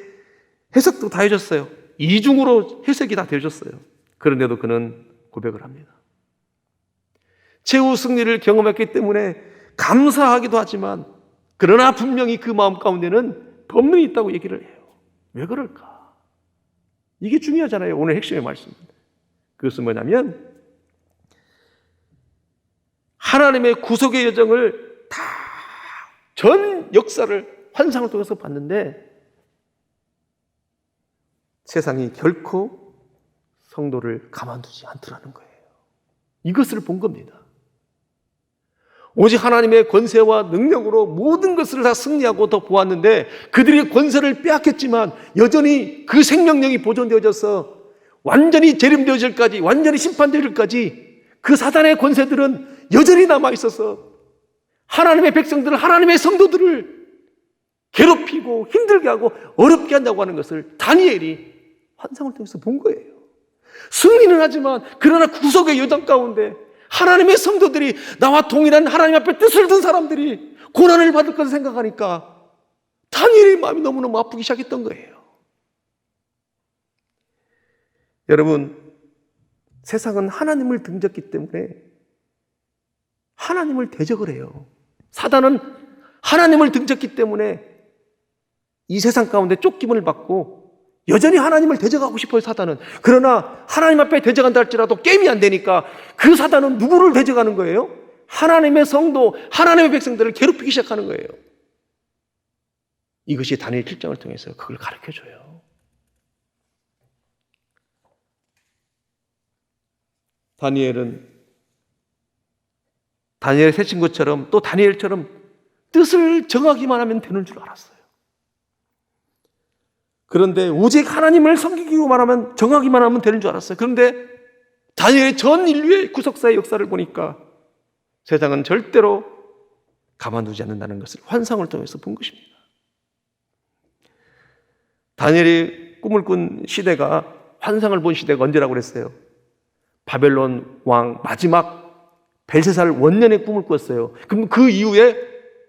해석도 다 해줬어요. 이중으로 해석이 다 되어졌어요. 그런데도 그는 고백을 합니다. 최후 승리를 경험했기 때문에 감사하기도 하지만 그러나 분명히 그 마음 가운데는 범민이 있다고 얘기를 해요. 왜 그럴까? 이게 중요하잖아요. 오늘 핵심의 말씀입니다. 그것은 뭐냐면 하나님의 구속의 여정을 다 전 역사를 환상을 통해서 봤는데 세상이 결코 성도를 가만두지 않더라는 거예요. 이것을 본 겁니다. 오직 하나님의 권세와 능력으로 모든 것을 다 승리하고 더 보았는데 그들이 권세를 빼앗겼지만 여전히 그 생명력이 보존되어져서 완전히 재림되어질까지, 완전히 심판되어질까지 그 사단의 권세들은 여전히 남아있어서 하나님의 백성들을, 하나님의 성도들을 괴롭히고 힘들게 하고 어렵게 한다고 하는 것을 다니엘이 환상을 통해서 본 거예요. 승리는 하지만 그러나 구속의 여정 가운데 하나님의 성도들이 나와 동일한 하나님 앞에 뜻을 둔 사람들이 고난을 받을 것을 생각하니까 다니엘의 마음이 너무너무 아프기 시작했던 거예요. 여러분, 세상은 하나님을 등졌기 때문에 하나님을 대적을 해요. 사단은 하나님을 등졌기 때문에 이 세상 가운데 쫓김을 받고 여전히 하나님을 대적하고 싶어요, 사단은. 그러나 하나님 앞에 대적한다 할지라도 게임이 안 되니까 그 사단은 누구를 대적하는 거예요? 하나님의 성도, 하나님의 백성들을 괴롭히기 시작하는 거예요. 이것이 다니엘 7장을 통해서 그걸 가르쳐줘요. 다니엘의 세 친구처럼 또 다니엘처럼 뜻을 정하기만 하면 되는 줄 알았어요. 그런데 오직 하나님을 섬기기만 하면, 정하기만 하면 되는 줄 알았어요. 그런데 다니엘의 전 인류의 구속사의 역사를 보니까 세상은 절대로 가만두지 않는다는 것을 환상을 통해서 본 것입니다. 다니엘이 꿈을 꾼 시대가, 환상을 본 시대가 언제라고 그랬어요? 바벨론 왕 마지막 벨세살 원년의 꿈을 꿨어요. 그럼 그 이후에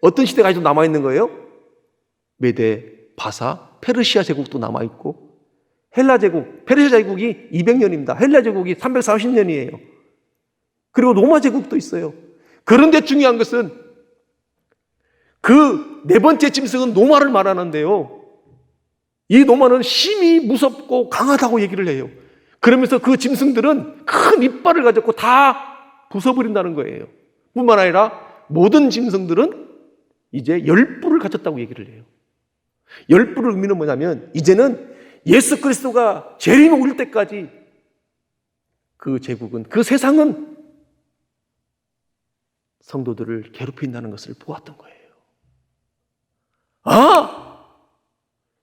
어떤 시대가 아직도 남아있는 거예요? 메데, 바사, 페르시아 제국도 남아있고 헬라 제국, 페르시아 제국이 200년입니다. 헬라 제국이 340년이에요. 그리고 로마 제국도 있어요. 그런데 중요한 것은 그 네 번째 짐승은 노마를 말하는데요. 이 노마는 심히 무섭고 강하다고 얘기를 해요. 그러면서 그 짐승들은 큰 이빨을 가졌고 다 부숴버린다는 거예요. 뿐만 아니라 모든 짐승들은 이제 열뿔을 가졌다고 얘기를 해요. 열뿔의 의미는 뭐냐면 이제는 예수 그리스도가 재림에 오를 때까지 그 제국은, 그 세상은 성도들을 괴롭힌다는 것을 보았던 거예요.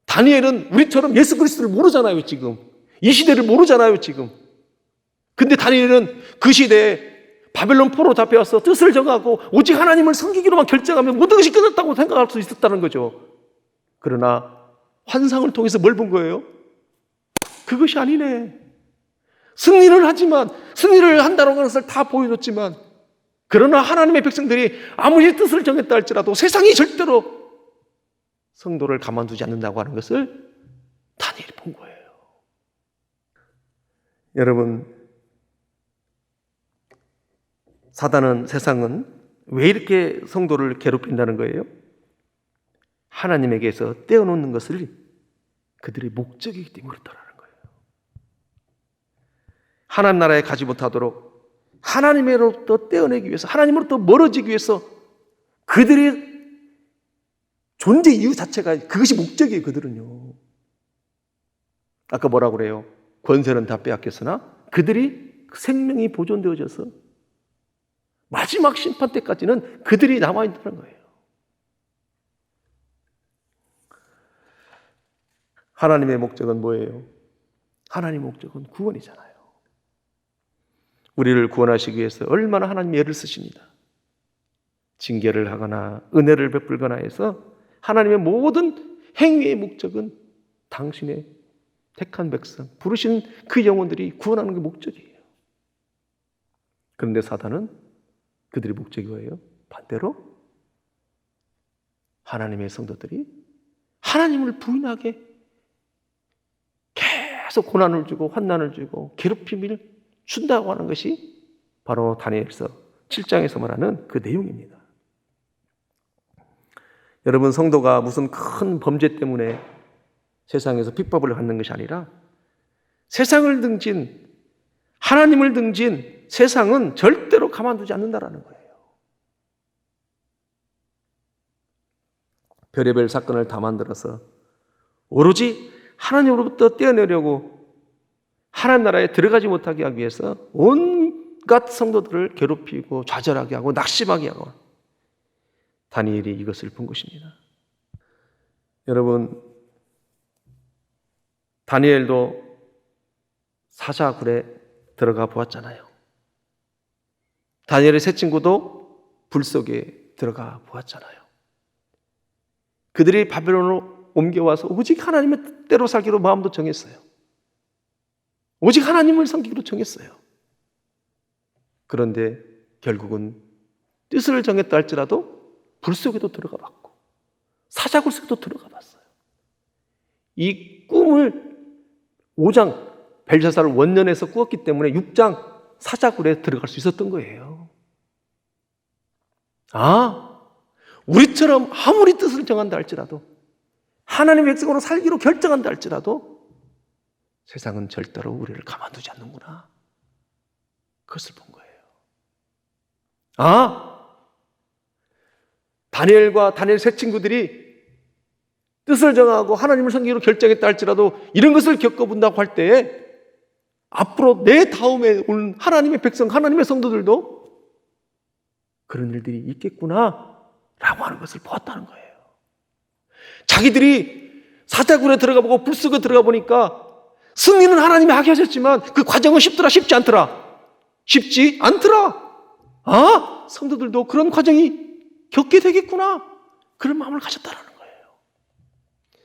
다니엘은 우리처럼 예수 그리스도를 모르잖아요, 지금. 이 시대를 모르잖아요, 지금. 근데 다니엘은 그 시대에 바벨론 포로 잡혀와서 뜻을 정하고 오직 하나님을 섬기기로만 결정하면 모든 것이 끝났다고 생각할 수 있었다는 거죠. 그러나 환상을 통해서 뭘 본 거예요? 그것이 아니네. 승리를 하지만, 승리를 한다는 것을 다 보여줬지만, 그러나 하나님의 백성들이 아무리 뜻을 정했다 할지라도 세상이 절대로 성도를 가만두지 않는다고 하는 것을 다니엘이 본 거예요. 여러분, 사단은, 세상은 왜 이렇게 성도를 괴롭힌다는 거예요? 하나님에게서 떼어놓는 것을 그들의 목적이기 때문에 그렇다는 거예요. 하나님 나라에 가지 못하도록 하나님으로부터 떼어내기 위해서, 하나님으로부터 멀어지기 위해서 그들의 존재 이유 자체가 그것이 목적이에요, 그들은요. 아까 뭐라고 그래요? 권세는 다 빼앗겼으나 그들이 생명이 보존되어져서 마지막 심판 때까지는 그들이 남아있다는 거예요. 하나님의 목적은 뭐예요? 하나님의 목적은 구원이잖아요. 우리를 구원하시기 위해서 얼마나 하나님이 애를 쓰십니다. 징계를 하거나 은혜를 베풀거나 해서 하나님의 모든 행위의 목적은 당신의 택한 백성, 부르신 그 영혼들이 구원하는 게 목적이에요. 그런데 사단은 그들의 목적이 뭐예요? 반대로 하나님의 성도들이 하나님을 부인하게 계속 고난을 주고 환난을 주고 괴롭힘을 준다고 하는 것이 바로 다니엘서 7장에서 말하는 그 내용입니다. 여러분, 성도가 무슨 큰 범죄 때문에 세상에서 핍박을 받는 것이 아니라 세상을 등진, 하나님을 등진 세상은 절대로 가만두지 않는다라는 거예요. 별의별 사건을 다 만들어서 오로지 하나님으로부터 떼어내려고 하나님 나라에 들어가지 못하게 하기 위해서 온갖 성도들을 괴롭히고 좌절하게 하고 낙심하게 하고, 다니엘이 이것을 본 것입니다. 여러분, 다니엘도 사자굴에 들어가 보았잖아요. 다니엘의 세 친구도 불 속에 들어가 보았잖아요. 그들이 바벨론으로 옮겨와서 오직 하나님의 뜻대로 살기로 마음도 정했어요. 오직 하나님을 섬기기로 정했어요. 그런데 결국은 뜻을 정했다 할지라도 불 속에도 들어가 봤고 사자굴 속에도 들어가 봤어요. 이 꿈을 5장 벨샤살을 원년에서 꾸었기 때문에 6장 사자굴에 들어갈 수 있었던 거예요. 우리처럼 아무리 뜻을 정한다 할지라도, 하나님의 백성으로 살기로 결정한다 할지라도 세상은 절대로 우리를 가만두지 않는구나. 그것을 본 거예요. 다니엘과 다니엘 세 친구들이 뜻을 정하고 하나님을 섬기기로 결정했다 할지라도 이런 것을 겪어본다고 할 때에 앞으로 내 다음에 올 하나님의 백성, 하나님의 성도들도 그런 일들이 있겠구나 라고 하는 것을 보았다는 거예요. 자기들이 사자굴에 들어가 보고 불 속에 들어가 보니까 승리는 하나님이 하게 하셨지만 그 과정은 쉽더라 쉽지 않더라? 쉽지 않더라. 성도들도 그런 과정이 겪게 되겠구나, 그런 마음을 가졌다라는 거예요.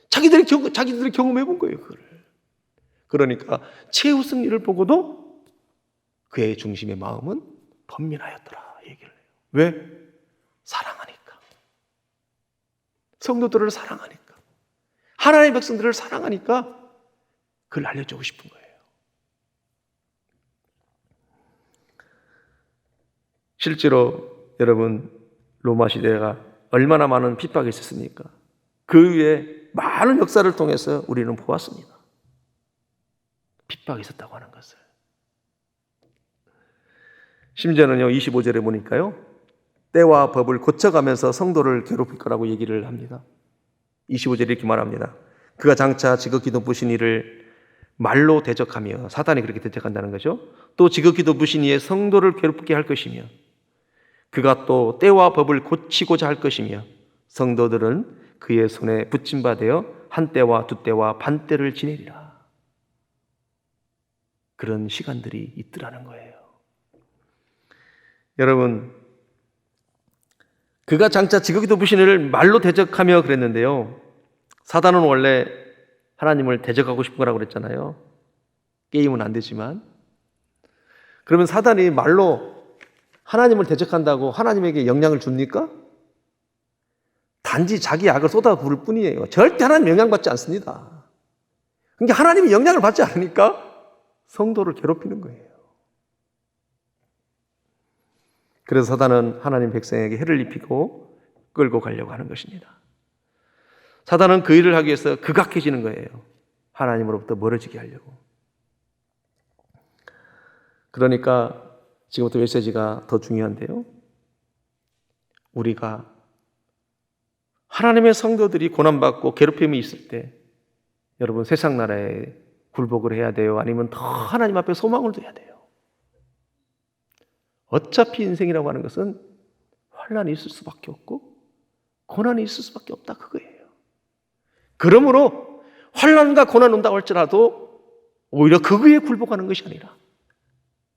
자기들이 경험해 본 거예요, 그거를. 그러니까 최후 승리를 보고도 그의 중심의 마음은 번민하였더라 얘기를 해요. 왜? 사랑하니까. 성도들을 사랑하니까, 하나님의 백성들을 사랑하니까 그걸 알려주고 싶은 거예요. 실제로 여러분, 로마 시대가 얼마나 많은 핍박이 있었습니까? 그 위에 많은 역사를 통해서 우리는 보았습니다. 핍박이 있었다고 하는 것을. 심지어는요, 25절에 보니까요, 때와 법을 고쳐가면서 성도를 괴롭힐 거라고 얘기를 합니다. 25절에 이렇게 말합니다. 그가 장차 지극히 높으신 이를 말로 대적하며, 사단이 그렇게 대적한다는 거죠. 또 지극히 높으신 이의 성도를 괴롭게 할 것이며, 그가 또 때와 법을 고치고자 할 것이며, 성도들은 그의 손에 붙임받아 한 때와 두 때와 반 때를 지내리라. 그런 시간들이 있더라는 거예요. 여러분, 그가 장차 지극히 높으신 이를 말로 대적하며 그랬는데요, 사단은 원래 하나님을 대적하고 싶은 거라고 그랬잖아요. 게임은 안 되지만. 그러면 사단이 말로 하나님을 대적한다고 하나님에게 영향을 줍니까? 단지 자기 악을 쏟아 부을 뿐이에요. 절대 하나님 영향받지 않습니다. 그러니까 하나님이 영향을 받지 않으니까 성도를 괴롭히는 거예요. 그래서 사단은 하나님 백성에게 해를 입히고 끌고 가려고 하는 것입니다. 사단은 그 일을 하기 위해서 극악해지는 거예요. 하나님으로부터 멀어지게 하려고. 그러니까 지금부터 메시지가 더 중요한데요, 우리가 하나님의 성도들이 고난받고 괴롭힘이 있을 때, 여러분, 세상 나라에 굴복을 해야 돼요? 아니면 더 하나님 앞에 소망을 둬야 돼요? 어차피 인생이라고 하는 것은 환난이 있을 수밖에 없고 고난이 있을 수밖에 없다, 그거예요. 그러므로 환난과 고난 온다고 할지라도 오히려 그거에 굴복하는 것이 아니라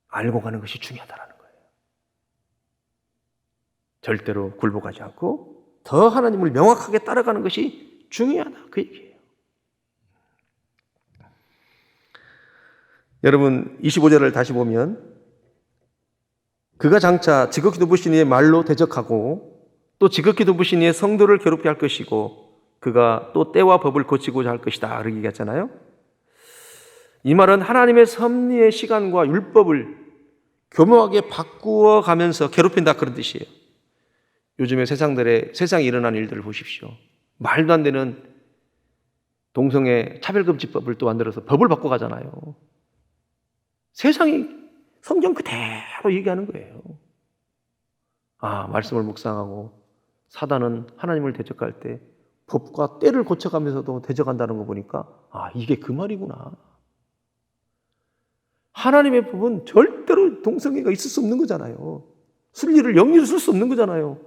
알고 가는 것이 중요하다는 거예요. 절대로 굴복하지 않고 더 하나님을 명확하게 따라가는 것이 중요하다, 그 얘기예요. 여러분 25절을 다시 보면 그가 장차 지극히 높으신 이의 말로 대적하고 또 지극히 높으신 이의 성도를 괴롭게 할 것이고 그가 또 때와 법을 고치고자 할 것이다. 이렇게 얘기했잖아요. 이 말은 하나님의 섭리의 시간과 율법을 교묘하게 바꾸어 가면서 괴롭힌다 그런 뜻이에요. 요즘에 세상에 일어난 일들을 보십시오. 말도 안 되는 동성애 차별금지법을 또 만들어서 법을 바꿔 가잖아요. 세상이 성경 그대로 얘기하는 거예요. 말씀을 묵상하고 사단은 하나님을 대적할 때 법과 때를 고쳐가면서도 대적한다는 거 보니까 이게 그 말이구나. 하나님의 법은 절대로 동성애가 있을 수 없는 거잖아요. 순리를 영리로 쓸 수 없는 거잖아요.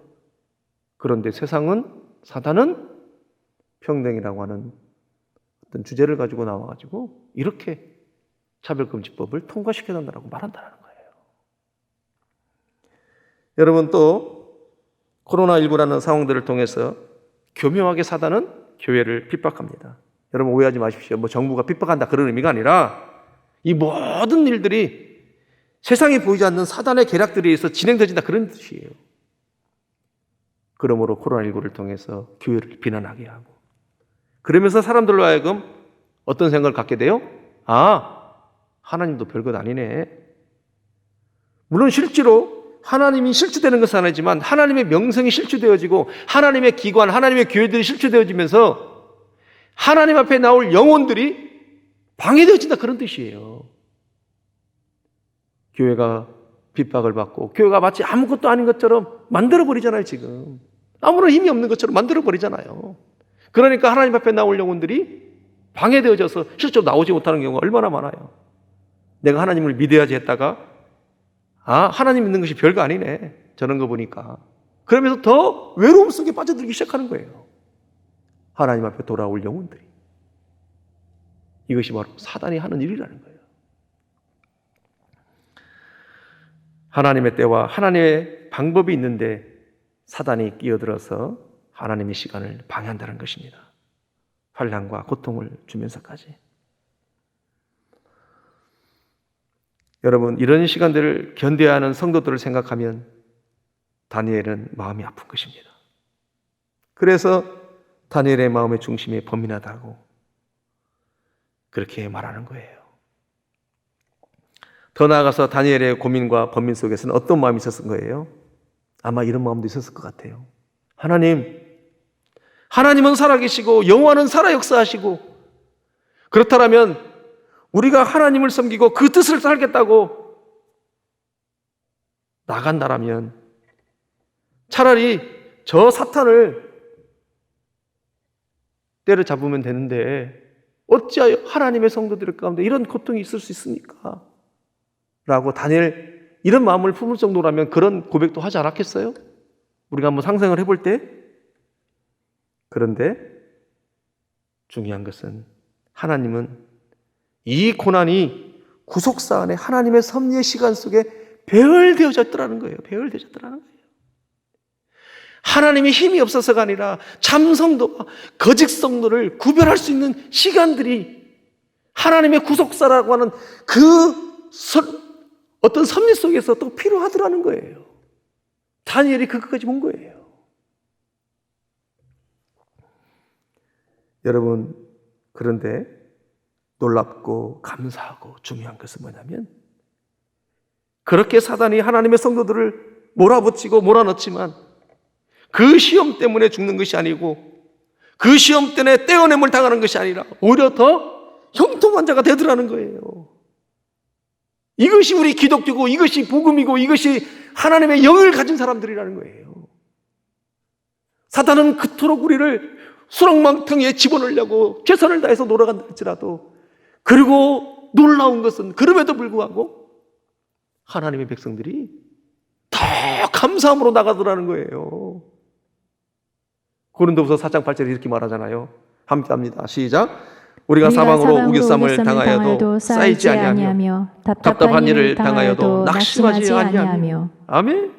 그런데 사단은 평등이라고 하는 어떤 주제를 가지고 나와가지고 이렇게 차별금지법을 통과시켜야 한다고 말한다는 거예요. 여러분 또 코로나19라는 상황들을 통해서 교묘하게 사단은 교회를 핍박합니다. 여러분 오해하지 마십시오. 정부가 핍박한다 그런 의미가 아니라 이 모든 일들이 세상에 보이지 않는 사단의 계략들에 의해서 진행되진다 그런 뜻이에요. 그러므로 코로나19를 통해서 교회를 비난하게 하고 그러면서 사람들로 하여금 어떤 생각을 갖게 돼요? 하나님도 별것 아니네. 물론 실제로 하나님이 실추되는 것은 아니지만 하나님의 명성이 실추되어지고 하나님의 기관, 하나님의 교회들이 실추되어지면서 하나님 앞에 나올 영혼들이 방해되어진다 그런 뜻이에요. 교회가 핍박을 받고 교회가 마치 아무것도 아닌 것처럼 만들어버리잖아요. 지금 아무런 힘이 없는 것처럼 만들어버리잖아요. 그러니까 하나님 앞에 나올 영혼들이 방해되어져서 실제로 나오지 못하는 경우가 얼마나 많아요. 내가 하나님을 믿어야지 했다가 하나님 믿는 것이 별거 아니네 저런 거 보니까 그러면서 더 외로움 속에 빠져들기 시작하는 거예요. 하나님 앞에 돌아올 영혼들이. 이것이 바로 사단이 하는 일이라는 거예요. 하나님의 때와 하나님의 방법이 있는데 사단이 끼어들어서 하나님의 시간을 방해한다는 것입니다. 환난과 고통을 주면서까지. 여러분 이런 시간들을 견뎌야 하는 성도들을 생각하면 다니엘은 마음이 아픈 것입니다. 그래서 다니엘의 마음의 중심이 범민하다고 그렇게 말하는 거예요. 더 나아가서 다니엘의 고민과 범민 속에서는 어떤 마음이 있었을 거예요? 아마 이런 마음도 있었을 것 같아요. 하나님은 살아계시고 여호와는 살아 역사하시고 그렇다면 우리가 하나님을 섬기고 그 뜻을 살겠다고 나간다라면 차라리 저 사탄을 때려잡으면 되는데 어찌하여 하나님의 성도들 가운데 이런 고통이 있을 수 있습니까? 라고 다니엘 이런 마음을 품을 정도라면 그런 고백도 하지 않았겠어요? 우리가 한번 상상을 해볼 때. 그런데 중요한 것은 하나님은 이 고난이 구속사 안에 하나님의 섭리의 시간 속에 배열되어졌더라는 거예요. 배열되어졌더라는 거예요. 하나님이 힘이 없어서가 아니라 참성도와 거짓성도를 구별할 수 있는 시간들이 하나님의 구속사라고 하는 어떤 섭리 속에서 또 필요하더라는 거예요. 다니엘이 그것까지 본 거예요. 여러분, 그런데 놀랍고 감사하고 중요한 것은 뭐냐면 그렇게 사단이 하나님의 성도들을 몰아붙이고 몰아넣지만 그 시험 때문에 죽는 것이 아니고 그 시험 때문에 떼어냄을 당하는 것이 아니라 오히려 더 형통한 자가 되더라는 거예요. 이것이 우리 기독교고 이것이 복음이고 이것이 하나님의 영을 가진 사람들이라는 거예요. 사단은 그토록 우리를 수렁망텅이에 집어넣으려고 최선을 다해서 놀아간다 할지라도 그리고 놀라운 것은 그럼에도 불구하고 하나님의 백성들이 더 감사함으로 나가더라는 거예요. 고린도후서 4장 8절에 이렇게 말하잖아요. 함께 합니다. 시작. 우리가 사방으로 우겨쌈을 당하여도 쌓이지 아니하며 답답한 일을 당하여도 낙심하지 아니하며 아멘.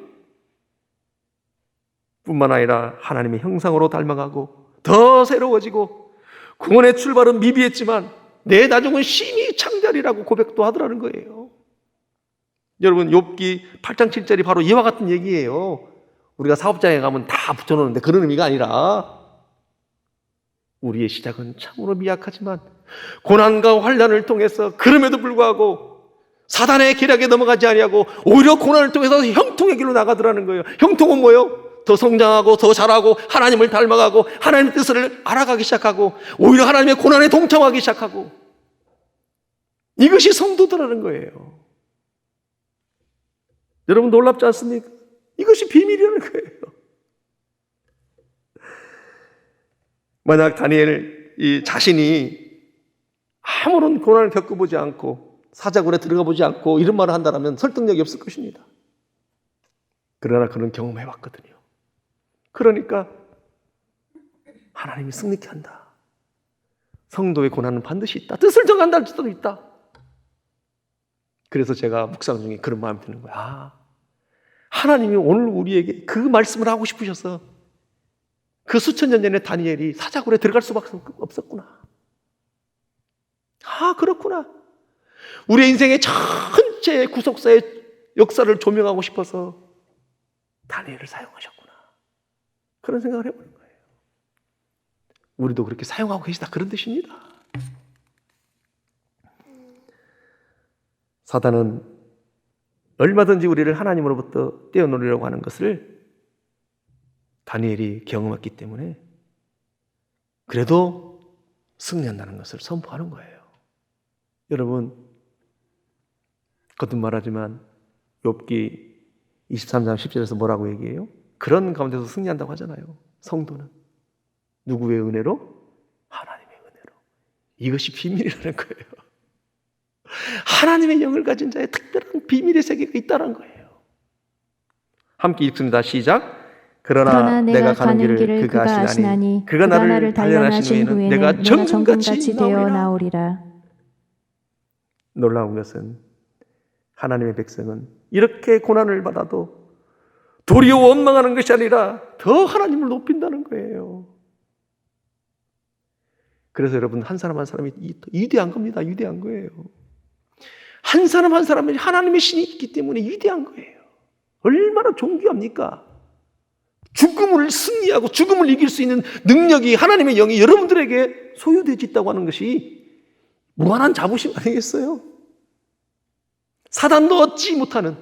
뿐만 아니라 하나님의 형상으로 닮아가고 더 새로워지고 구원의 출발은 미비했지만 내 나중은 심히 창대하리라고 고백도 하더라는 거예요. 여러분, 욥기 8장 7절이 바로 이와 같은 얘기예요. 우리가 사업장에 가면 다 붙여놓는데 그런 의미가 아니라 우리의 시작은 참으로 미약하지만 고난과 환난을 통해서 그럼에도 불구하고 사단의 계략에 넘어가지 아니하고 오히려 고난을 통해서 형통의 길로 나가더라는 거예요. 형통은 뭐예요? 더 성장하고 더 잘하고 하나님을 닮아가고 하나님의 뜻을 알아가기 시작하고 오히려 하나님의 고난에 동참하기 시작하고, 이것이 성도들라는 거예요. 여러분, 놀랍지 않습니까? 이것이 비밀이라는 거예요. 만약 다니엘 자신이 아무런 고난을 겪어보지 않고 사자굴에 들어가 보지 않고 이런 말을 한다면 설득력이 없을 것입니다. 그러나 그는 경험해왔거든요. 그러니까 하나님이 승리케 한다. 성도의 고난은 반드시 있다. 뜻을 정한다 할 수도 있다. 그래서 제가 묵상 중에 그런 마음이 드는 거야. 하나님이 오늘 우리에게 그 말씀을 하고 싶으셔서 그 수천 년 전에 다니엘이 사자굴에 들어갈 수밖에 없었구나. 그렇구나. 우리의 인생의 전체 구속사의 역사를 조명하고 싶어서 다니엘을 사용하셨구나. 그런 생각을 해보는 거예요. 우리도 그렇게 사용하고 계시다, 그런 뜻입니다. 사단은 얼마든지 우리를 하나님으로부터 떼어놓으려고 하는 것을 다니엘이 경험했기 때문에 그래도 승리한다는 것을 선포하는 거예요. 여러분, 거듭 말하지만 욥기 23장 10절에서 뭐라고 얘기해요? 그런 가운데서 승리한다고 하잖아요. 성도는 누구의 은혜로? 하나님의 은혜로. 이것이 비밀이라는 거예요. 하나님의 영을 가진 자의 특별한 비밀의 세계가 있다는 거예요. 함께 읽습니다. 시작. 그러나 내가 가는 길을 그가 아시나니 그가 나를 단련하신 후에는 내가 정금같이 되어 나오리라. 놀라운 것은 하나님의 백성은 이렇게 고난을 받아도 도리어 원망하는 것이 아니라 더 하나님을 높인다는 거예요. 그래서 여러분, 한 사람 한 사람이 위대한 겁니다. 위대한 거예요. 한 사람 한 사람이 하나님의 신이 있기 때문에 위대한 거예요. 얼마나 존귀합니까? 죽음을 승리하고 죽음을 이길 수 있는 능력이, 하나님의 영이 여러분들에게 소유되어 있다고 하는 것이 무한한 자부심 아니겠어요? 사단도 얻지 못하는,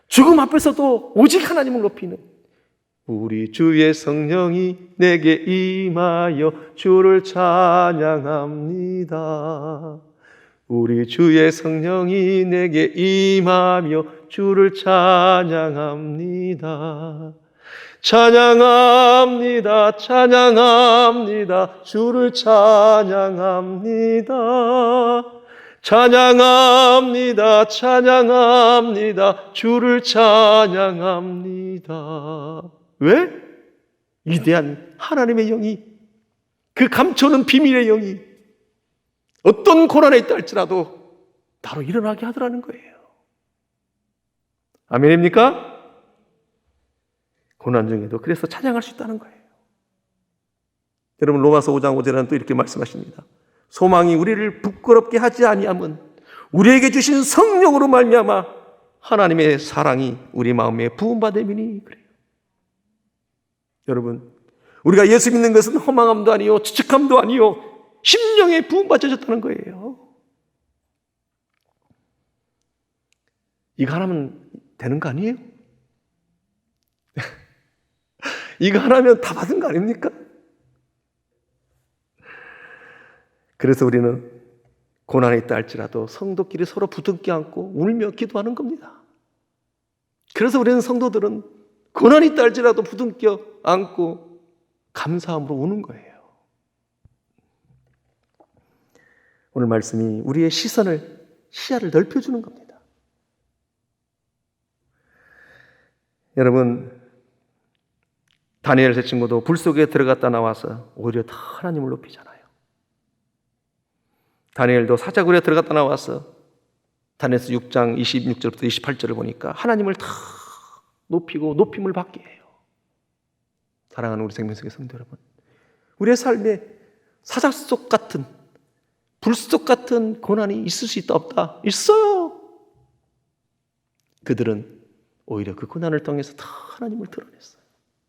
죽음 앞에서도 오직 하나님을 높이는, 우리 주의 성령이 내게 임하여 주를 찬양합니다. 우리 주의 성령이 내게 임하며 주를 찬양합니다. 찬양합니다. 찬양합니다. 주를 찬양합니다. 찬양합니다. 찬양합니다. 주를 찬양합니다. 왜? 위대한 하나님의 영이, 그 감춰놓은 비밀의 영이 어떤 고난에 있다 할지라도 바로 일어나게 하더라는 거예요. 아멘입니까? 고난 중에도 그래서 찬양할 수 있다는 거예요. 여러분, 로마서 5장 5절에는 또 이렇게 말씀하십니다. 소망이 우리를 부끄럽게 하지 아니함은 우리에게 주신 성령으로 말미암아 하나님의 사랑이 우리 마음에 부음받음이니. 그래요. 여러분, 우리가 예수 믿는 것은 허망함도 아니요 추측함도 아니요 심령에 부음받아졌다는 거예요. 이거 하나면 되는 거 아니에요? 이거 하나면 다 받은 거 아닙니까? 그래서 우리는 고난에 있다 할지라도 성도끼리 서로 부둥켜 안고 울며 기도하는 겁니다. 그래서 우리는 성도들은 고난이 있다 할지라도 부둥켜 안고 감사함으로 우는 거예요. 오늘 말씀이 우리의 시야를 넓혀주는 겁니다. 여러분, 다니엘 제 친구도 불 속에 들어갔다 나와서 오히려 더 하나님을 높이잖아요. 다니엘도 사자굴에 들어갔다 나와서 다니엘서 6장 26절부터 28절을 보니까 하나님을 더 높이고 높임을 받게 해요. 사랑하는 우리 생명석의 성도 여러분, 우리의 삶에 사자 속 같은 불속 같은 고난이 있을 수 있다 없다? 있어요. 그들은 오히려 그 고난을 통해서 더 하나님을 드러냈어요.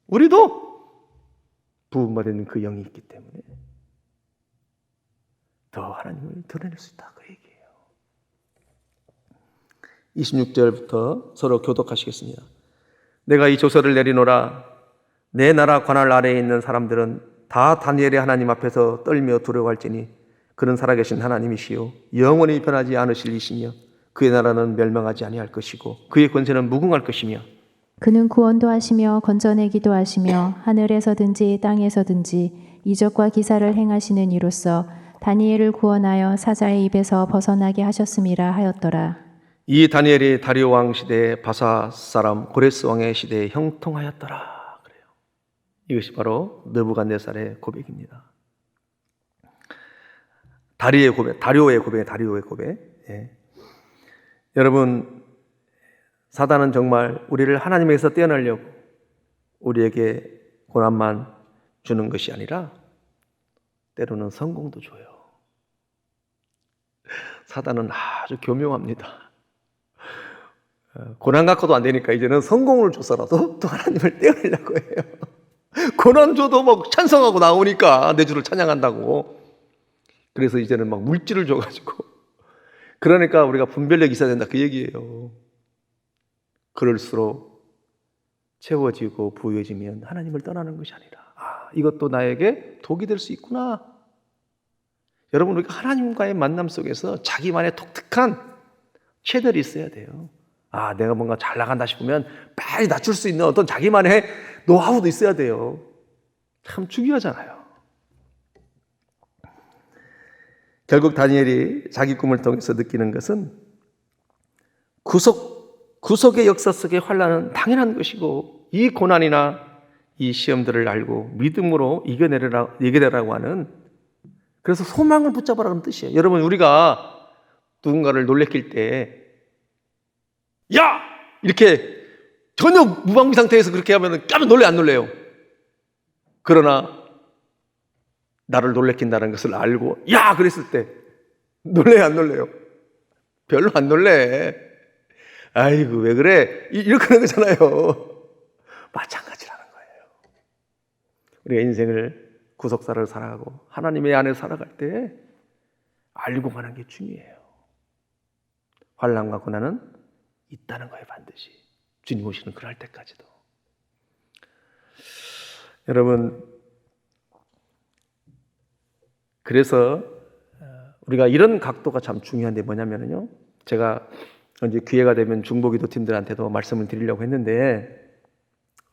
우리도 부흥받은 그 영이 있기 때문에 더 하나님을 드러낼 수 있다 그 얘기예요. 26절부터 서로 교독하시겠습니다. 내가 이 조서를 내리노라. 내 나라 관할 아래에 있는 사람들은 다 다니엘의 하나님 앞에서 떨며 두려워할지니 그는 살아계신 하나님이시요 영원히 변하지 않으실 이시며 그의 나라는 멸망하지 아니할 것이고 그의 권세는 무궁할 것이며 그는 구원도 하시며 건져내기도 하시며 하늘에서든지 땅에서든지 이적과 기사를 행하시는 이로써 다니엘을 구원하여 사자의 입에서 벗어나게 하셨음이라 하였더라. 이 다니엘이 다리오 왕 시대에 바사 사람 고레스 왕의 시대에 형통하였더라. 그래요. 이것이 바로 느부갓네살의 고백입니다. 다리오의 고백. 예. 여러분, 사단은 정말 우리를 하나님에게서 떼어내려고 우리에게 고난만 주는 것이 아니라 때로는 성공도 줘요. 사단은 아주 교묘합니다. 고난 갖고도 안 되니까 이제는 성공을 줘서라도 또 하나님을 떼어내려고 해요. 고난 줘도 막 찬성하고 나오니까 내 주를 찬양한다고. 그래서 이제는 막 물질을 줘가지고 그러니까 우리가 분별력이 있어야 된다 그 얘기예요. 그럴수록 채워지고 부유해지면 하나님을 떠나는 것이 아니라 이것도 나에게 독이 될 수 있구나. 여러분 우리가 하나님과의 만남 속에서 자기만의 독특한 채널이 있어야 돼요. 내가 뭔가 잘 나간다 싶으면 빨리 낮출 수 있는 어떤 자기만의 노하우도 있어야 돼요. 참 중요하잖아요. 결국 다니엘이 자기 꿈을 통해서 느끼는 것은 구속의 역사 속의 환난은 당연한 것이고 이 고난이나 이 시험들을 알고 믿음으로 이겨내라고 하는 그래서 소망을 붙잡으라는 뜻이에요. 여러분 우리가 누군가를 놀래킬 때 야! 이렇게 전혀 무방비 상태에서 그렇게 하면 깜짝 놀래 안 놀래요? 그러나 나를 놀래킨다는 것을 알고 야! 그랬을 때 놀래요 안 놀래요? 별로 안 놀래. 아이고 왜 그래? 이렇게 하는 거잖아요. 마찬가지라는 거예요. 우리가 인생을 구속사를 살아가고 하나님의 안에 살아갈 때 알고 가는 게 중요해요. 환난과 고난은 있다는 거예요. 반드시 주님 오시는 그날 때까지도. 여러분 그래서 우리가 이런 각도가 참 중요한데 뭐냐면요, 제가 이제 기회가 되면 중보기도 팀들한테도 말씀을 드리려고 했는데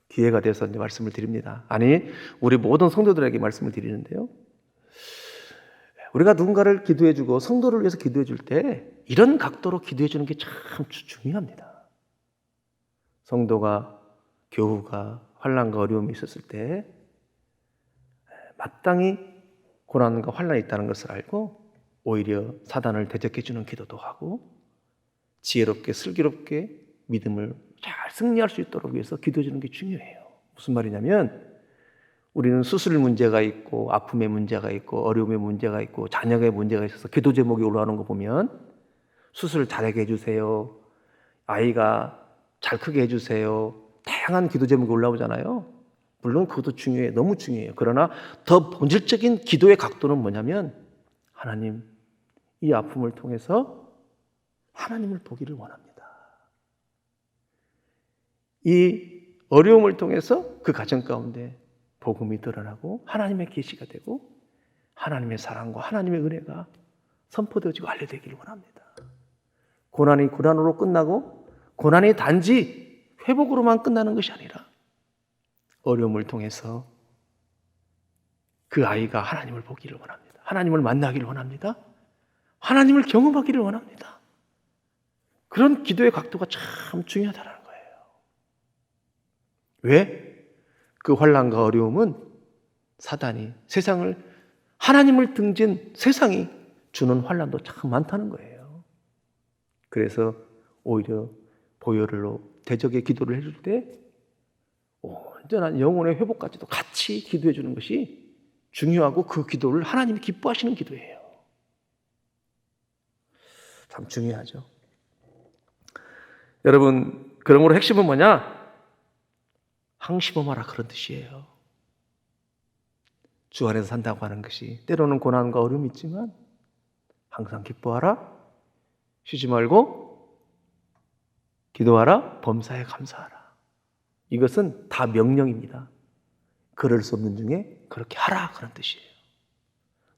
기회가 돼서 이제 말씀을 드립니다. 아니 우리 모든 성도들에게 말씀을 드리는데요, 우리가 누군가를 기도해주고 성도를 위해서 기도해줄 때 이런 각도로 기도해주는 게 참 중요합니다. 성도가 교우가 환난과 어려움이 있었을 때 마땅히 고난과 환난이 있다는 것을 알고 오히려 사단을 대적해주는 기도도 하고 지혜롭게 슬기롭게 믿음을 잘 승리할 수 있도록 위해서 기도해주는 게 중요해요. 무슨 말이냐면 우리는 수술 문제가 있고 아픔의 문제가 있고 어려움의 문제가 있고 자녀의 문제가 있어서 기도 제목이 올라오는 거 보면 수술을 잘하게 해주세요, 아이가 잘 크게 해주세요, 다양한 기도 제목이 올라오잖아요. 물론 그것도 중요해요. 너무 중요해요. 그러나 더 본질적인 기도의 각도는 뭐냐면 하나님 이 아픔을 통해서 하나님을 보기를 원합니다. 이 어려움을 통해서 그 가정 가운데 복음이 드러나고 하나님의 계시가 되고 하나님의 사랑과 하나님의 은혜가 선포되어지고 알려되기를 원합니다. 고난이 고난으로 끝나고 고난이 단지 회복으로만 끝나는 것이 아니라 어려움을 통해서 그 아이가 하나님을 보기를 원합니다. 하나님을 만나기를 원합니다. 하나님을 경험하기를 원합니다. 그런 기도의 각도가 참 중요하다는 거예요. 왜? 그 환난과 어려움은 사단이 세상을 하나님을 등진 세상이 주는 환난도 참 많다는 거예요. 그래서 오히려 보혈로 대적의 기도를 해줄 때 온전한 영혼의 회복까지도 같이 기도해 주는 것이 중요하고 그 기도를 하나님이 기뻐하시는 기도예요. 참 중요하죠. 여러분, 그러므로 핵심은 뭐냐? 항심험하라 그런 뜻이에요. 주 안에서 산다고 하는 것이 때로는 고난과 어려움이 있지만 항상 기뻐하라, 쉬지 말고 기도하라, 범사에 감사하라. 이것은 다 명령입니다. 그럴 수 없는 중에 그렇게 하라 그런 뜻이에요.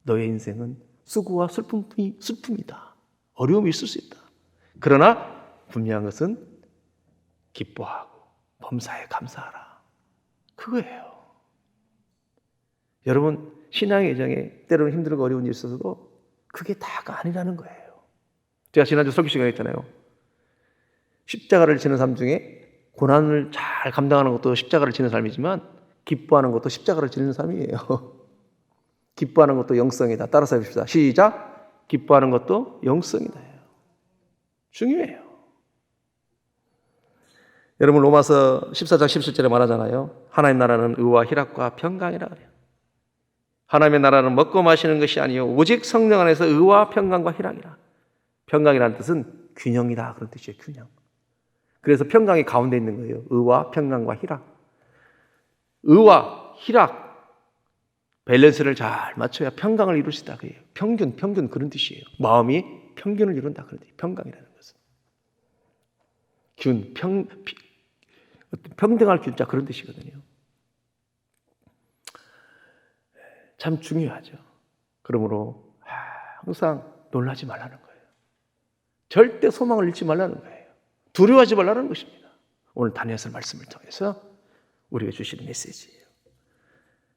너의 인생은 수고와 슬픔이다. 어려움이 있을 수 있다. 그러나 분명한 것은 기뻐하고 범사에 감사하라. 그거예요. 여러분, 신앙의 여정에 때로는 힘들고 어려운 일이 있어도 그게 다가 아니라는 거예요. 제가 지난주 설교 시간에 했잖아요. 십자가를 지는 삶 중에 고난을 잘 감당하는 것도 십자가를 지는 삶이지만 기뻐하는 것도 십자가를 지는 삶이에요. 기뻐하는 것도 영성이다. 따라서 해봅시다. 시작. 기뻐하는 것도 영성이다. 중요해요. 여러분, 로마서 14장 17절에 말하잖아요. 하나님 나라는 의와 희락과 평강이라 그래요. 하나님의 나라는 먹고 마시는 것이 아니요 오직 성령 안에서 의와 평강과 희락이라. 평강이라는 뜻은 균형이다 그런 뜻이에요. 균형. 그래서 평강이 가운데 있는 거예요. 의와 평강과 희락. 의와 희락 밸런스를 잘 맞춰야 평강을 이룰 수 있다 그래요. 평균 그런 뜻이에요. 마음이 평균을 이룬다 그런 뜻이에요. 평강이라는 것은 평등할 균자 그런 뜻이거든요. 참 중요하죠. 그러므로 항상 놀라지 말라는 거예요. 절대 소망을 잃지 말라는 거예요. 두려워하지 말라는 것입니다. 오늘 다니엘서 말씀을 통해서 우리가 주시는 메시지예요.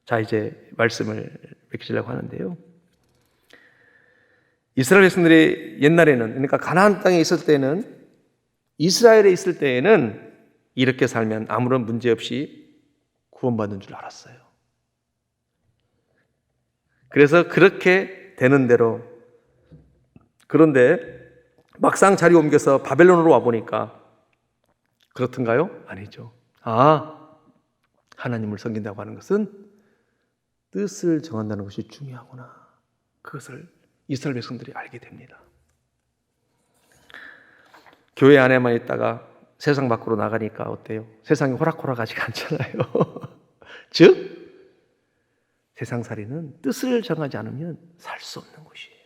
자, 이제 말씀을 맺으려고 하는데요. 이스라엘 백성들이 옛날에는, 그러니까 가나안 땅에 있을 때는, 이스라엘에 있을 때에는 이렇게 살면 아무런 문제 없이 구원받는 줄 알았어요. 그래서 그렇게 되는 대로, 그런데 막상 자리 옮겨서 바벨론으로 와보니까 그렇던가요? 아니죠. 하나님을 섬긴다고 하는 것은 뜻을 정한다는 것이 중요하구나. 그것을 이스라엘 백성들이 알게 됩니다. 교회 안에만 있다가 세상 밖으로 나가니까 어때요? 세상이 호락호락하지가 않잖아요. 즉 세상살이는 뜻을 정하지 않으면 살 수 없는 곳이에요.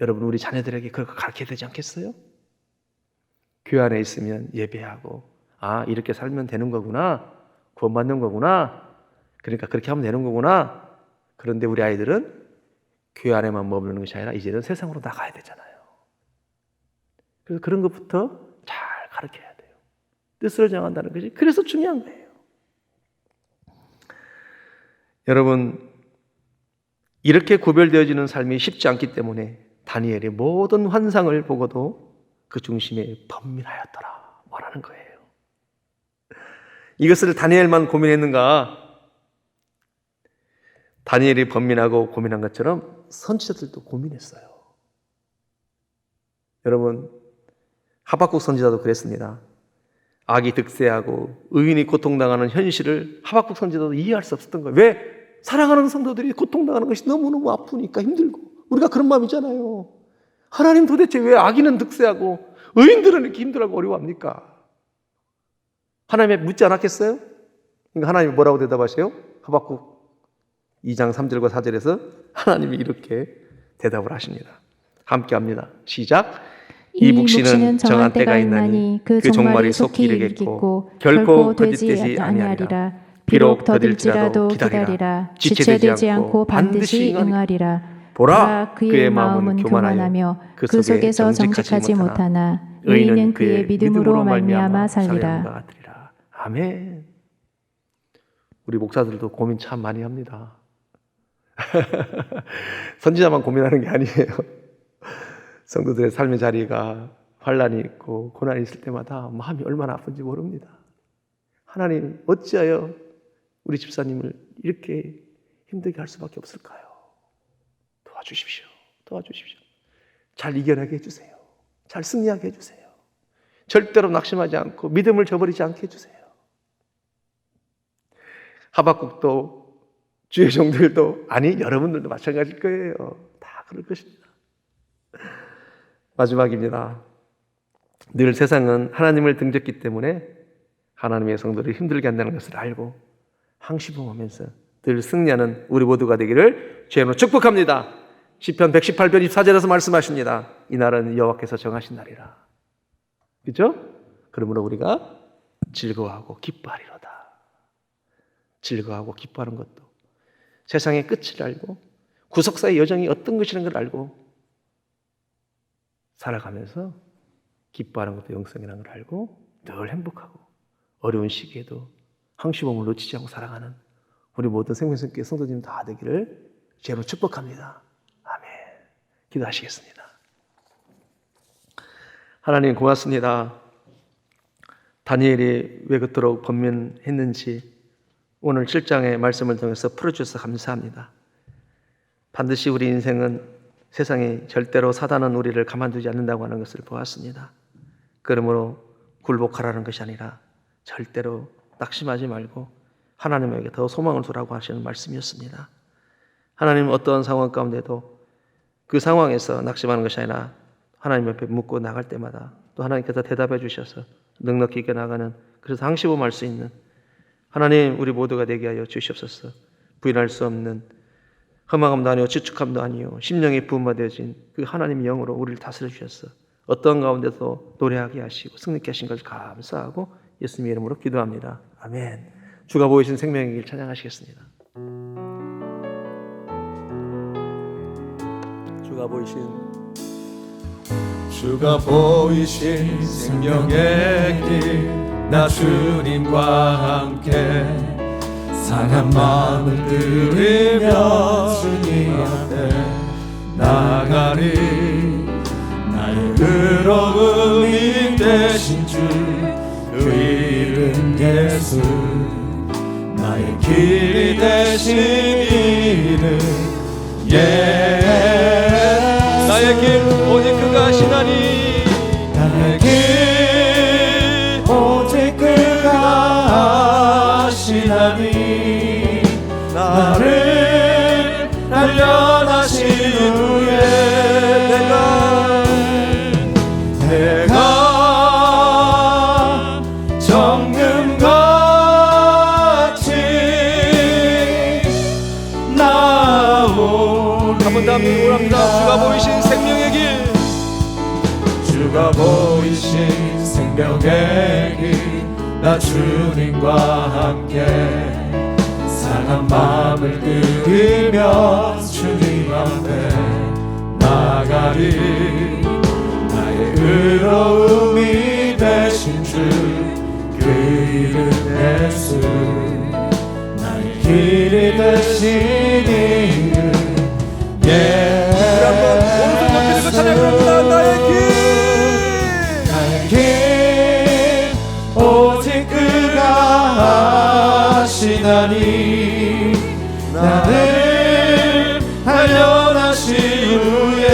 여러분, 우리 자녀들에게 그걸 가르쳐야 되지 않겠어요? 교회 안에 있으면 예배하고 이렇게 살면 되는 거구나, 구원받는 거구나, 그러니까 그렇게 하면 되는 거구나. 그런데 우리 아이들은 교회 안에만 머무르는 것이 아니라 이제는 세상으로 나가야 되잖아요. 그래서 그런 것부터 잘 가르쳐야 돼요. 뜻을 정한다는 것이 그래서 중요한 거예요. 여러분, 이렇게 구별되어지는 삶이 쉽지 않기 때문에 다니엘의 모든 환상을 보고도 그 중심에 번민하였더라 말하는 거예요. 이것을 다니엘만 고민했는가? 다니엘이 번민하고 고민한 것처럼 선지자들도 고민했어요. 여러분, 하박국 선지자도 그랬습니다. 악이 득세하고 의인이 고통당하는 현실을 하박국 선지자도 이해할 수 없었던 거예요. 왜? 사랑하는 성도들이 고통당하는 것이 너무너무 아프니까 힘들고. 우리가 그런 마음이잖아요. 하나님 도대체 왜 악인은 득세하고 의인들은 이렇게 힘들어하고 어려워합니까? 하나님에 묻지 않았겠어요? 그러니까 하나님이 뭐라고 대답하세요? 하박국 2장 3절과 4절에서 하나님이 이렇게 대답을 하십니다. 함께 합니다. 시작. 이 묵시는 정한 때가 있나니 그 종말이 속히 이르겠고 결코 거짓되지 아니하리라. 비록 더딜지라도 기다리라. 지체되지 않고 반드시 응하리라. 보라, 그의 마음은 교만하며 그 속에서 정직하지 못하나 의인은 그의 믿음으로 말미암아 살리라. 아멘. 우리 목사들도 고민 참 많이 합니다. 선지자만 고민하는 게 아니에요. 성도들의 삶의 자리가 환난이 있고 고난이 있을 때마다 마음이 얼마나 아픈지 모릅니다. 하나님, 어찌하여 우리 집사님을 이렇게 힘들게 할 수밖에 없을까요? 도와주십시오. 도와주십시오. 잘 이겨내게 해주세요. 잘 승리하게 해주세요. 절대로 낙심하지 않고 믿음을 저버리지 않게 해주세요. 하박국도 주의 종들도, 아니 여러분들도 마찬가지일 거예요. 다 그럴 것입니다. 마지막입니다. 늘 세상은 하나님을 등졌기 때문에 하나님의 성도를 힘들게 한다는 것을 알고 항시봉하면서 늘 승리하는 우리 모두가 되기를 주님으로 축복합니다. 시편 118편 24절에서 말씀하십니다. 이날은 여호와께서 정하신 날이라. 그렇죠? 그러므로 우리가 즐거워하고 기뻐하리로다. 즐거워하고 기뻐하는 것도 세상의 끝을 알고 구속사의 여정이 어떤 것이라는 걸 알고 살아가면서 기뻐하는 것도 영성이라는 걸 알고 늘 행복하고 어려운 시기에도 항시범을 놓치지 않고 살아가는 우리 모든 생명성교회 성도님 다 되기를 주로 축복합니다. 아멘. 기도하시겠습니다. 하나님 고맙습니다. 다니엘이 왜 그토록 번민했는지 오늘 7장의 말씀을 통해서 풀어주셔서 감사합니다. 반드시 우리 인생은 세상이 절대로 사단은 우리를 가만두지 않는다고 하는 것을 보았습니다. 그러므로 굴복하라는 것이 아니라 절대로 낙심하지 말고 하나님에게 더 소망을 두라고 하시는 말씀이었습니다. 하나님은 어떠한 상황 가운데도 그 상황에서 낙심하는 것이 아니라 하나님 옆에 묻고 나갈 때마다 또 하나님께서 대답해 주셔서 넉넉히 이겨나가는, 그래서 항시범할 수 있는 하나님 우리 모두가 되게 하여 주시옵소서. 부인할 수 없는 허망함도 아니요 지축함도 아니요 심령이 부음화 되어진 그 하나님의 영으로 우리를 다스려 주셔서 어떤 가운데서 노래하게 하시고 승리케 하신 것을 감사하고 예수님의 이름으로 기도합니다. 아멘. 주가 보이신 생명의 길 찬양하시겠습니다. 주가 보이신 생명의 길 나 주님과 함께 상한 마음을 들이며 주님 앞에 나가리. 나의 의로움이 되신 주 그 이름 예수, 나의 길이 되신 이름 나의 길 오직 그가 하시나니 나의 길 오직 그가 하시나니 나를 단련하신 후에 내가 정금같이 나오리. 한 번 더 합니다. 주가 보이신 생명의 길, 주가 보이신 생명의 길 나 주님과 함께 상한 마음을 들이며 주님 앞에 나가리. 나의 의로움이 되신 주 그 이름 예수, 나의 길이 되신 이름 한번 오른손 높이 들고 찬양합니다. 나의 길 오직 그가 하시나니 나를 단련하신 후에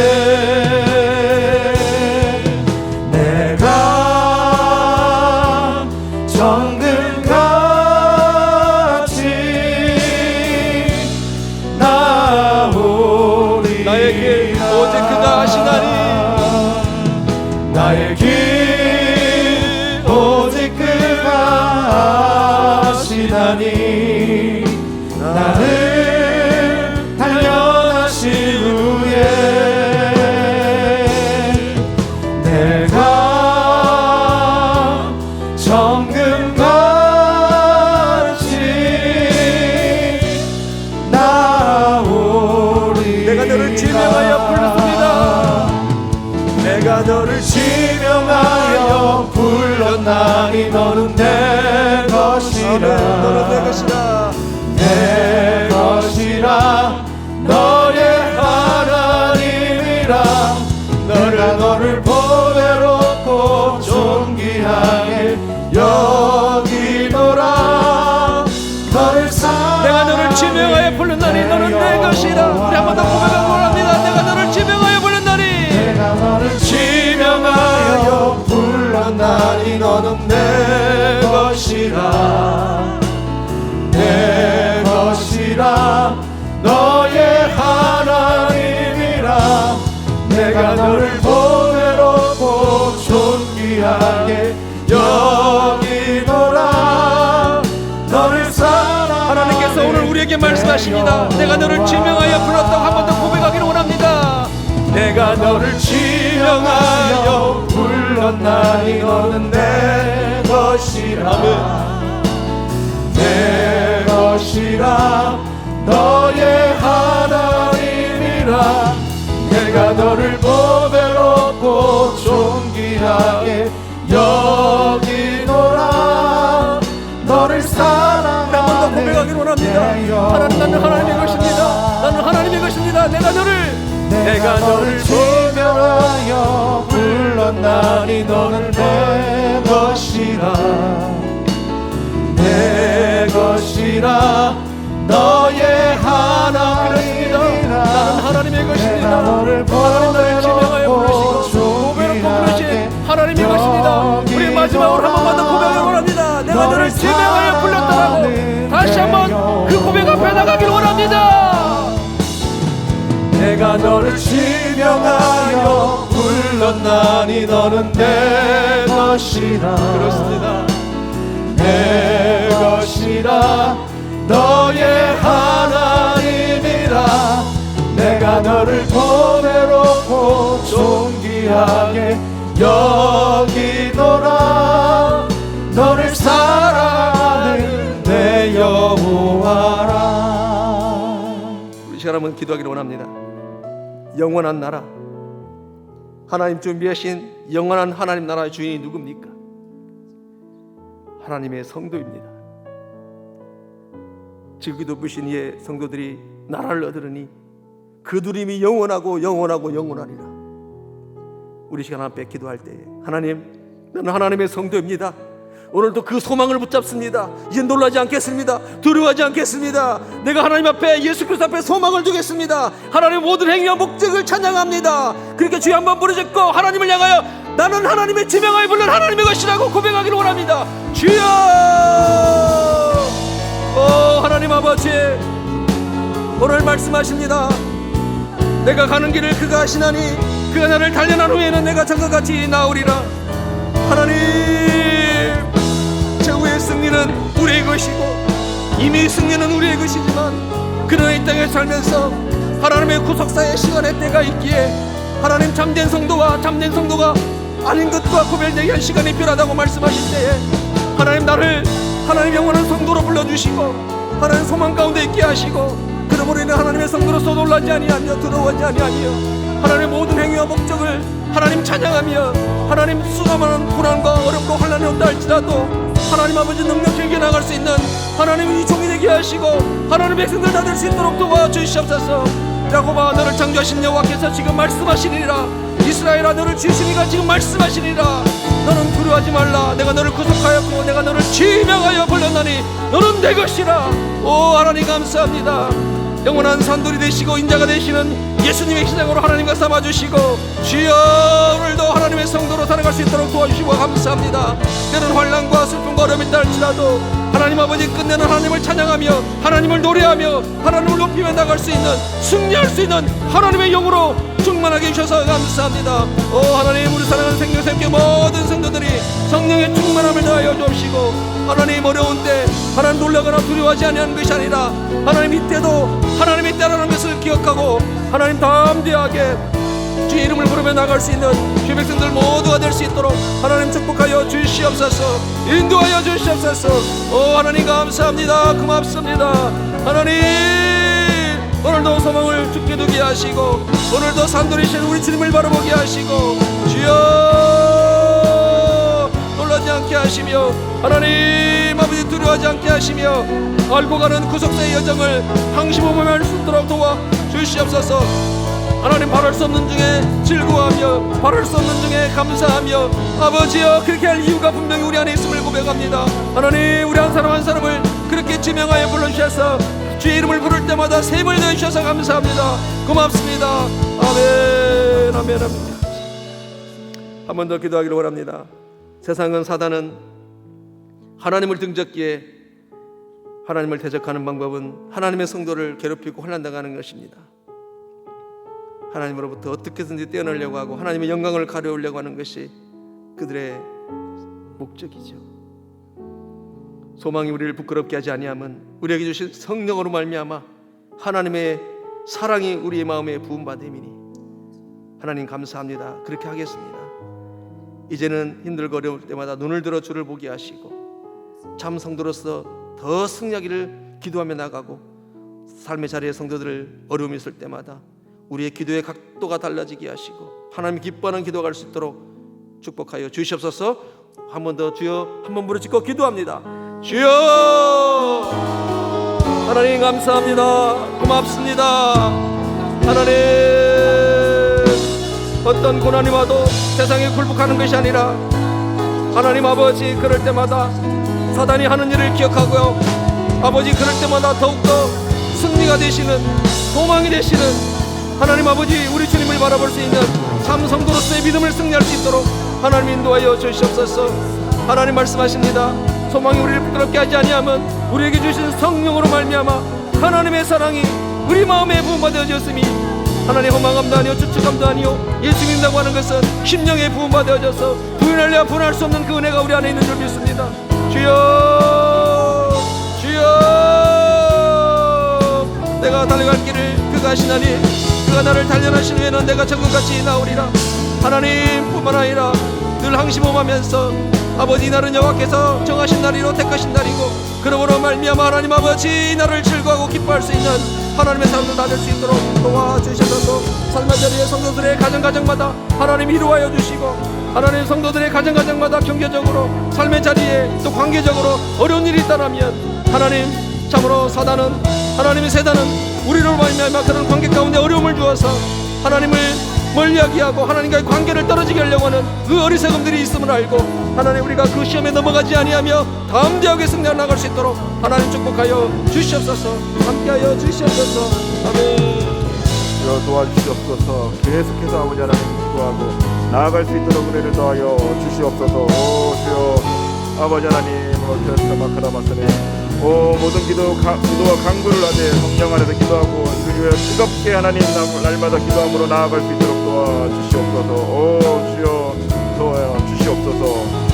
내가 정금같이 나오리. 나의 길 오직 그가 하시나니 나의 길 오직 그가 하시나니 나를 단련하신 후에 내가 정금같이 나오리. 내가 너를 지명하여 불렀습니다. 내가 너를 지명하여 불렀나니 너는 내 것이라. 너는 내 것이라. 내 것이라. 너의 하나님이라. 내가 너를 보배롭고 존귀하게 여기노라. 너를 내가 너를 지명하여 불렀나니 너는 내 것이라. 우리 한 번 더 고백하고 합니다. 내가 너를 지명하여 불렀나니 내가 너를 지명하여 불렀나니 너는 내 것이라. 내 것이라. 너의 하나님이라. 내가 너를 보배로 우리에게 말씀하십니다. 내가 너를 지명하여 불렀다고 한 번 더 고백하기를 원합니다. 내가 너를 지명하여 불렀나니 너는 내 것이라 내 것이라 너의 하나님이라 내가 너를 보배롭고 존귀하게 여기노라 너를 사랑하는 한 번 더 고백하기를 원합니다. 하나님, 나는 하나님의 것입니다. 나는 하나님의 것입니다. 내가 너를 지명하여 불렀나니 너는 내 것이라 내 것이라 너의 하나님이라 나는 하나님의 것입니다. 내가 너를 하나님 나를 지명하여 부르시고 고배롭고 부르신 하나님의 것입니다. 우리 마지막으로 한 번만 더 고백을 원합니다. 내가 너를 지명하여 불렀다라고 다시 한번 그 고백 앞에 나가기를 원합니다. 내가 너를 지명하여 불렀나니 너는 내 것이라 그렇습니다. 내 것이라 너의 하나님이라 내가 너를 보배롭고 존귀하게 여기노라 너를 사랑하는 내 여호와라. 우리 시간 한번 기도하기를 원합니다. 영원한 나라, 하나님 준비하신 영원한 하나님 나라의 주인이 누굽니까? 하나님의 성도입니다. 지극히 부신 이의 성도들이 나라를 얻으리니 그 누림이 영원하고 영원하고 영원하리라. 우리 시간 앞에 기도할 때에 하나님, 나는 하나님의 성도입니다. 오늘도 그 소망을 붙잡습니다. 이제 놀라지 않겠습니다. 두려워하지 않겠습니다. 내가 하나님 앞에, 예수 그리스도 앞에 소망을 두겠습니다. 하나님의 모든 행위와 목적을 찬양합니다. 그렇게 주여 한번 부르짖고 하나님을 향하여 나는 하나님의 지명하여 불른 하나님의 것이라고 고백하기를 원합니다. 주여! 하나님 아버지, 오늘 말씀하십니다. 내가 가는 길을 그가 아시나니 그가 나를 단련한 후에는 내가 전과 같이 나오리라. 하나님, 최후의 승리는 우리의 것이고 이미 승리는 우리의 것이지만 그러나 이 땅에 살면서 하나님의 구속사의 시간의 때가 있기에 하나님 참된 성도와 참된 성도가 아닌 것과 구별되게 할 시간이 필요하다고 말씀하실 때에 하나님, 나를 하나님 영원한 성도로 불러주시고 하나님 소망 가운데 있게 하시고 그러므로 인해 하나님의 성도로서 놀라지 아니하며 두려워하지 아니하며 하나님의 모든 행위와 목적을 하나님 찬양하며 하나님 수많은 고난과 어렵고 환난이 온다 할지라도 하나님 아버지 능력을 이겨나갈 수 있는 하나님 이 종이 되게 하시고 하나님의 백성들 다 될 수 있도록 도와주시옵소서. 야곱아, 너를 창조하신 여호와께서 지금 말씀하시니라. 이스라엘아, 너를 지으신 이가 지금 말씀하시니라. 너는 두려워하지 말라. 내가 너를 구속하였고 내가 너를 지명하여 불렀나니 너는 내 것이라. 오 하나님, 감사합니다. 영원한 산돌이 되시고 인자가 되시는 예수님의 희생으로 하나님과 삼아주시고 주여, 오늘도 하나님의 성도로 살아갈 수 있도록 도와주시고 감사합니다. 때는 환난과 슬픔과 어려움이 있다 할지라도 하나님 아버지, 끝내는 하나님을 찬양하며 하나님을 노래하며 하나님을 높이며 나갈 수 있는, 승리할 수 있는 하나님의 영으로 충만하게 해주셔서 감사합니다. 오 하나님, 우리 사랑하는 생명샘교 모든 성도들이 성령의 충만함을 다하여 주옵시고 하나님, 어려운 때 하나님 놀라거나 두려워하지 아니하는 것이 아니라 하나님 이때도 하나님의 때라는 것을 기억하고 하나님 담대하게 주의 이름을 부르며 나갈 수 있는 주의 백성들 모두가 될 수 있도록 하나님 축복하여 주시옵소서. 인도하여 주시옵소서. 오 하나님, 감사합니다. 고맙습니다. 하나님, 오늘도 소망을 죽게 두게 하시고 오늘도 산돌이신 우리 주님을 바라보게 하시고 주여, 놀라지 않게 하시며 하나님 아버지, 두려워하지 않게 하시며 알고 가는 구속사의 여정을 항심호흡할 수 있도록 도와 주시옵소서. 하나님, 바랄 수 없는 중에 즐거워하며 바랄 수 없는 중에 감사하며 아버지여, 그렇게 할 이유가 분명히 우리 안에 있음을 고백합니다. 하나님, 우리 한 사람 한 사람을 그렇게 지명하여 불러주셔서 주의 이름을 부를 때마다 세임을 내주셔서 감사합니다. 고맙습니다. 아멘, 아멘, 아멘. 한 번 더 기도하기를 원합니다. 세상은, 사단은 하나님을 등졌기에 하나님을 대적하는 방법은 하나님의 성도를 괴롭히고 환난당하는 것입니다. 하나님으로부터 어떻게든지 떼어내려고 하고 하나님의 영광을 가려우려고 하는 것이 그들의 목적이죠. 소망이 우리를 부끄럽게 하지 아니함은 우리에게 주신 성령으로 말미암아 하나님의 사랑이 우리의 마음에 부음받음이니 하나님 감사합니다. 그렇게 하겠습니다. 이제는 힘들고 어려울 때마다 눈을 들어 주를 보게 하시고 참 성도로서 더 승리하기를 기도하며 나가고 삶의 자리에 성도들을 어려움이 있을 때마다 우리의 기도의 각도가 달라지게 하시고 하나님 기뻐하는 기도가 갈 수 있도록 축복하여 주시옵소서. 한 번 더 주여 한번 부르짖고 기도합니다. 주여 하나님 감사합니다. 고맙습니다. 하나님 어떤 고난이 와도 세상에 굴복하는 것이 아니라 하나님 아버지 그럴 때마다 사단이 하는 일을 기억하고요 아버지 그럴 때마다 더욱더 승리가 되시는 소망이 되시는 하나님 아버지 우리 주님을 바라볼 수 있는 참 성도로서의 믿음을 승리할 수 있도록 하나님 인도하여 주시옵소서. 하나님 말씀하십니다. 소망이 우리를 부끄럽게 하지 아니하면 우리에게 주신 성령으로 말미암아 하나님의 사랑이 우리 마음에 부음받아졌으니 하나님 허망함도 아니요 추측함도 아니요 예수 믿는다고 하는 것은 심령에 부음받아져서 부인하려 분할 수 없는 그 은혜가 우리 안에 있는 줄 믿습니다. 주여 주여 내가 달려갈 길을 그가 하시나니 그가 나를 단련하신 후에는 내가 천국같이 나오리라. 하나님뿐만 아니라 늘 항심호하면서 아버지 날은 여호와께서 정하신 날이로 택하신 날이고 그러므로 말미암아 하나님 아버지 나를 즐거워하고 기뻐할 수 있는 하나님의 사람들 다 될 수 있도록 도와주셔서 삶의 자리에 성도들의 가정가정마다 하나님 이루하여 주시고 하나님 성도들의 가정가정마다 경제적으로 삶의 자리에 또 관계적으로 어려운 일이 있다면 하나님 참으로 사단은 하나님의 세단은 우리로 말미암아 그런 관계 가운데 어려움을 주어서 하나님을 멀리하게 하고 하나님과의 관계를 떨어지게 하려고 하는 그 어리석음들이 있음을 알고 하나님 우리가 그 시험에 넘어가지 아니하며 담대하게 승리해 나갈 수 있도록 하나님 축복하여 주시옵소서. 함께하여 주시옵소서. 아멘. 주여 도와주시옵소서. 계속해서 아버지 하나님 기도하고 나아갈 수 있도록 은혜를 더하여 주시옵소서. 오 주여 아버지 하나님 테스타마카라마스네 모든 기도와 간구를 하되 성령 안에서 기도하고 주여 뜨겁게 하나님 날마다 기도함으로 나아갈 수 있도록 도와주시옵소서. 오 주여 도와주시옵소서.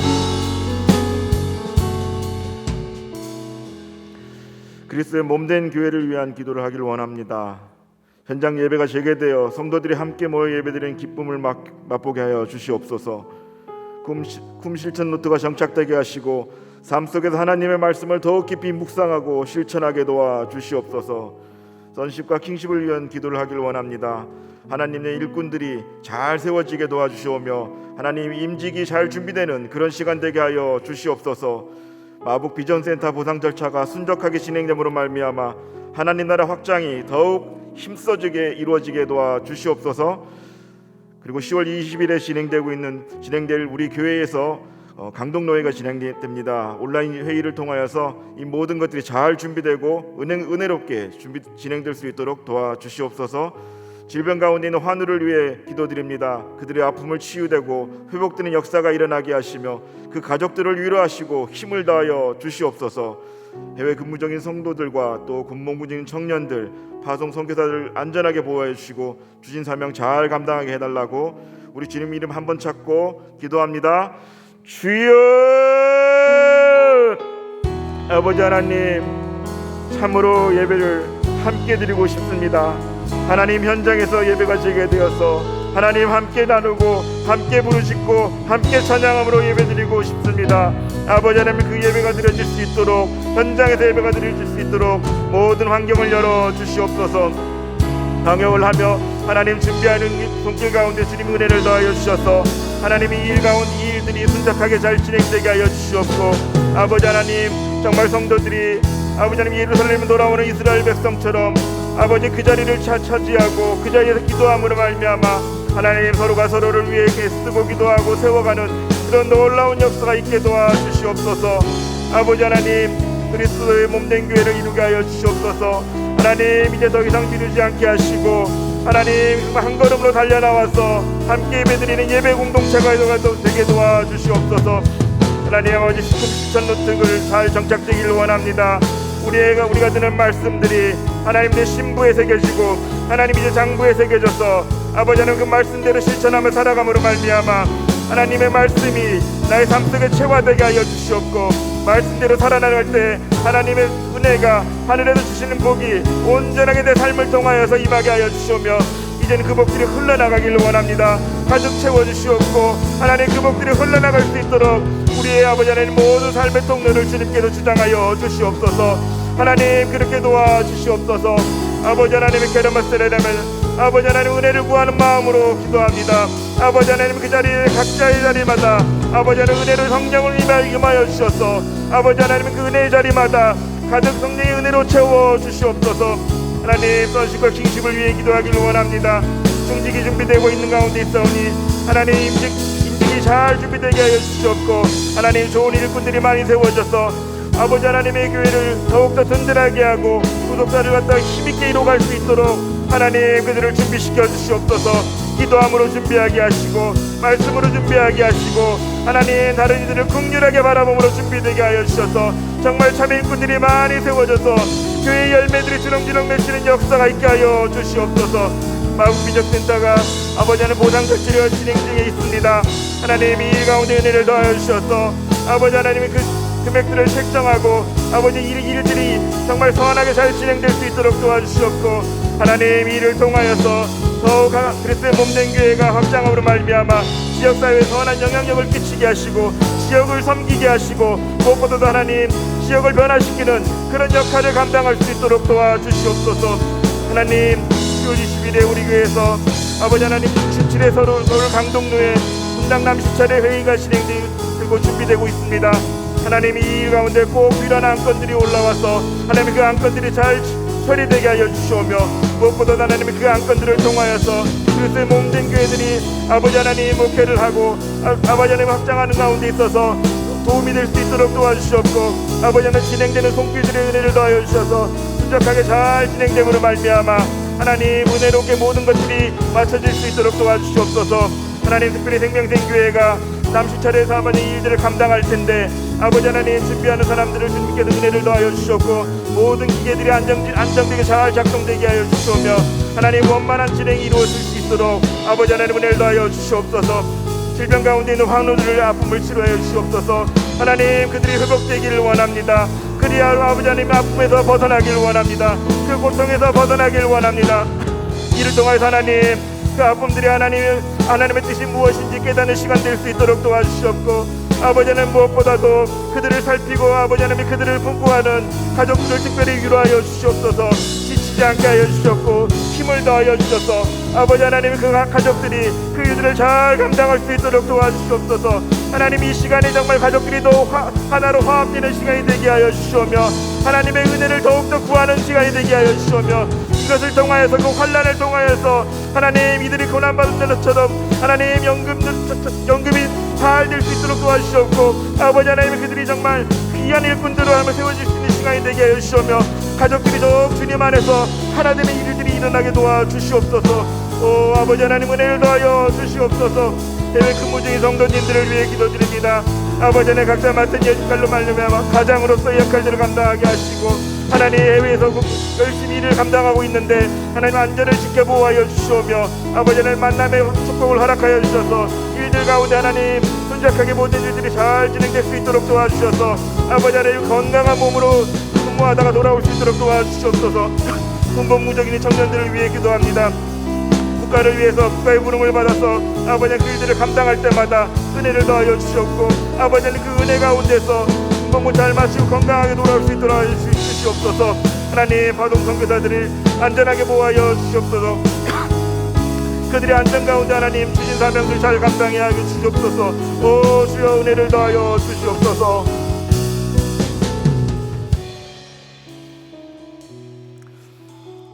그리스도의 몸된 교회를 위한 기도를 하기를 원합니다. 현장 예배가 재개되어 성도들이 함께 모여 예배드리는 기쁨을 맛보게 하여 주시옵소서. 금 실천 노트가 정착되게 하시고 삶 속에서 하나님의 말씀을 더욱 깊이 묵상하고 실천하게 도와 주시옵소서. 선십과 킹십을 위한 기도를 하기를 원합니다. 하나님의 일꾼들이 잘 세워지게 도와주시오며 하나님 임직이 잘 준비되는 그런 시간 되게 하여 주시옵소서. 마북 비전센터 보상 절차가 순적하게 진행됨으로 말미암아 하나님 나라 확장이 더욱 힘써지게 이루어지게 도와 주시옵소서. 그리고 10월 20일에 진행될 우리 교회에서 강동노회가 진행됩니다. 온라인 회의를 통하여서 이 모든 것들이 잘 준비되고 은혜롭게 진행될 수 있도록 도와주시옵소서. 질병 가운데 있는 환우를 위해 기도드립니다. 그들의 아픔을 치유되고 회복되는 역사가 일어나게 하시며 그 가족들을 위로하시고 힘을 다하여 주시옵소서. 해외 근무 중인 성도들과 또 군복무 중인 청년들, 파송 선교사들 안전하게 보호해 주시고 주신 사명 잘 감당하게 해달라고 우리 주님 이름 한번 찾고 기도합니다. 주여 아버지 하나님 참으로 예배를 함께 드리고 싶습니다. 하나님 현장에서 예배가 재개되어서 하나님 함께 나누고 함께 부르짖고 함께 찬양함으로 예배드리고 싶습니다. 아버지 하나님 그 예배가 드려질 수 있도록 현장에서 예배가 드려질 수 있도록 모든 환경을 열어 주시옵소서. 방역을 하며 하나님 준비하는 손길 가운데 주님 은혜를 더하여 주셔서 하나님이 이 일들이 순적하게 잘 진행되게 하여 주시옵고 아버지 하나님 정말 성도들이 아버지 하나님 예루살렘에 돌아오는 이스라엘 백성처럼 아버지 그 자리를 차지하고 그 자리에서 기도함으로 말미암아 하나님 서로가 서로를 위해 쓰고 기도하고 세워가는 그런 놀라운 역사가 있게 도와주시옵소서. 아버지 하나님 그리스도의 몸된 교회를 이루게 하여 주시옵소서. 하나님 이제 더 이상 미루지 않게 하시고 하나님 한 걸음으로 달려나와서 함께 예배드리는 예배 공동체가 되게 도와주시옵소서. 하나님 아버지 실천 노트를 잘 정착되기를 원합니다. 우리가 듣는 말씀들이 하나님 내 신부에 새겨지고 하나님 이제 장부에 새겨져서 아버지 하나님 그 말씀대로 실천하며 살아감으로 말미암아 하나님의 말씀이 나의 삶 속에 체화되게 하여 주시옵고 말씀대로 살아나갈 때 하나님의 은혜가 하늘에서 주시는 복이 온전하게 내 삶을 통하여서 임하게 하여 주시오며 이제는 그 복들이 흘러나가기를 원합니다. 가득 채워주시옵고 하나님 그 복들이 흘러나갈 수 있도록 우리의 아버지 하나님 모든 삶의 통로를 주님께서 주장하여 주시옵소서. 하나님 그렇게 도와주시옵소서. 아버지 하나님의 게르마스레라면 아버지 하나님 은혜를 구하는 마음으로 기도합니다. 아버지 하나님 그 자리에 각자의 자리마다 아버지 하나님 은혜를 성령을 임하여 주셔서 아버지 하나님 그 은혜의 자리마다 가득 성령의 은혜로 채워 주시옵소서. 하나님 선식과 킹식을 위해 기도하기를 원합니다. 중직이 준비되고 있는 가운데 있사오니 하나님 임직이 잘 준비되게 하여 주시옵고 하나님 좋은 일꾼들이 많이 세워져서 아버지 하나님의 교회를 더욱더 든든하게 하고 구독자를 갖다가 힘있게 이뤄갈 수 있도록 하나님 그들을 준비시켜 주시옵소서. 기도함으로 준비하게 하시고 말씀으로 준비하게 하시고 하나님 다른 이들을 긍휼하게 바라봄으로 준비되게 하여 주셔서 정말 참여 일꾼들이 많이 세워져서 교회의 열매들이 주렁주렁 맺히는 역사가 있게 하여 주시옵소서. 마국비적센터가 아버지 하나님 보상적 치료 진행 중에 있습니다. 하나님 이 일 가운데 은혜를 더하여 주셔서 아버지 하나님의 그 금액들을 책정하고 아버지 일들이 정말 선하게 잘 진행될 수 있도록 도와주시옵고 하나님 이 일을 통하여서 더욱 그리스도의 몸된 교회가 확장함으로 말미암아 지역사회에 선한 영향력을 끼치게 하시고 지역을 섬기게 하시고 무엇보다도 하나님 지역을 변화시키는 그런 역할을 감당할 수 있도록 도와주시옵소서. 하나님 10월 20일에 우리 교회에서 아버지 하나님 17회 서울 강동로에 분당 남시차례 회의가 진행되고 준비되고 있습니다. 하나님 이 일 가운데 꼭 필요한 안건들이 올라와서 하나님 그 안건들이 잘 처리되게 하여 주시오며 무엇보다 하나님의 그 안건들을 통하여서 그리스도의 몸된 교회들이 아버지 하나님 목회를 하고 아버지 하나님 확장하는 가운데 있어서 도움이 될 수 있도록 도와주시옵고 아버지 하나님 진행되는 손길들의 은혜를 더하여 주셔서 순적하게 잘 진행됨으로 말미암아 하나님 은혜롭게 모든 것들이 맞춰질 수 있도록 도와주시옵소서. 하나님 특별히 생명생교회가 남시차례에서 아버지 이 일들을 감당할 텐데 아버지 하나님 준비하는 사람들을 주님께서 은혜를 더하여 주시옵고 모든 기계들이 안정되게 잘 작동되게 하여 주시오며 하나님 원만한 진행이 이루어질 수 있도록 아버지 하나님 은혜를 더하여 주시옵소서. 질병 가운데 있는 환우들의 아픔을 치료하여 주시옵소서. 하나님 그들이 회복되기를 원합니다. 그리하여 아버지 하나님의 아픔에서 벗어나기를 원합니다. 그 고통에서 벗어나기를 원합니다. 이를 통하여서 하나님 그 아픔들이 하나님의 뜻이 무엇인지 깨닫는 시간 될 수 있도록 도와주시옵고 아버지 하나님 무엇보다도 그들을 살피고 아버지 하나님이 그들을 품고하는 가족들을 특별히 위로하여 주시옵소서. 지치지 않게 하여 주셨고 힘을 더하여 주셔서 아버지 하나님 그 가족들이 그 일들을 잘 감당할 수 있도록 도와주시옵소서. 하나님 이 시간이 정말 가족들이 더 하나로 화합되는 시간이 되게 하여 주시오며 하나님의 은혜를 더욱더 구하는 시간이 되게 하여 주시오며 이것을 통하여서 그 환난을 통하여서 하나님 이들이 고난받은 것처럼 하나님 연금이 잘 될 수 있도록 도와주시옵고 아버지 하나님 그들이 정말 귀한 일꾼들로 하며 세워질 수 있는 시간이 되게 하여 주시오며 가족들이 더욱 주님 안에서 하나님의 일들이 일어나게 도와주시옵소서. 오 아버지 하나님 은혜를 더하여 주시옵소서. 해외 근무 중인 성도님들을 위해 기도드립니다. 아버지 하나님 각자 맡은 역할로 말미암아 가장으로서의 역할들을 감당하게 하시고 하나님 해외에서 열심히 일을 감당하고 있는데 하나님 안전을 지켜보호하여 주시오며 아버지 하나님 만남의 축복을 허락하여 주셔서 일들 가운데 하나님 순적하게 모든 일들이 잘 진행될 수 있도록 도와주셔서 아버지 하나님 건강한 몸으로 근무하다가 돌아올 수 있도록 도와주시옵소서. 군복무적인 청년들을 위해 기도합니다. 국가를 위해서 국가의 부름을 받아서 아버지 그 일들을 감당할 때마다 은혜를 더하여 주시옵고 아버지는 그 은혜 가운데서 군복무 잘 마치고 건강하게 돌아올 수 있도록 하여 주시옵소서. 하나님 파동 선교사들을 안전하게 보호하여 주시옵소서. 그들의 안전 가운데 하나님 주신 사명을 잘 감당해 하여 주시옵소서. 오 주여 은혜를 더하여 주시옵소서.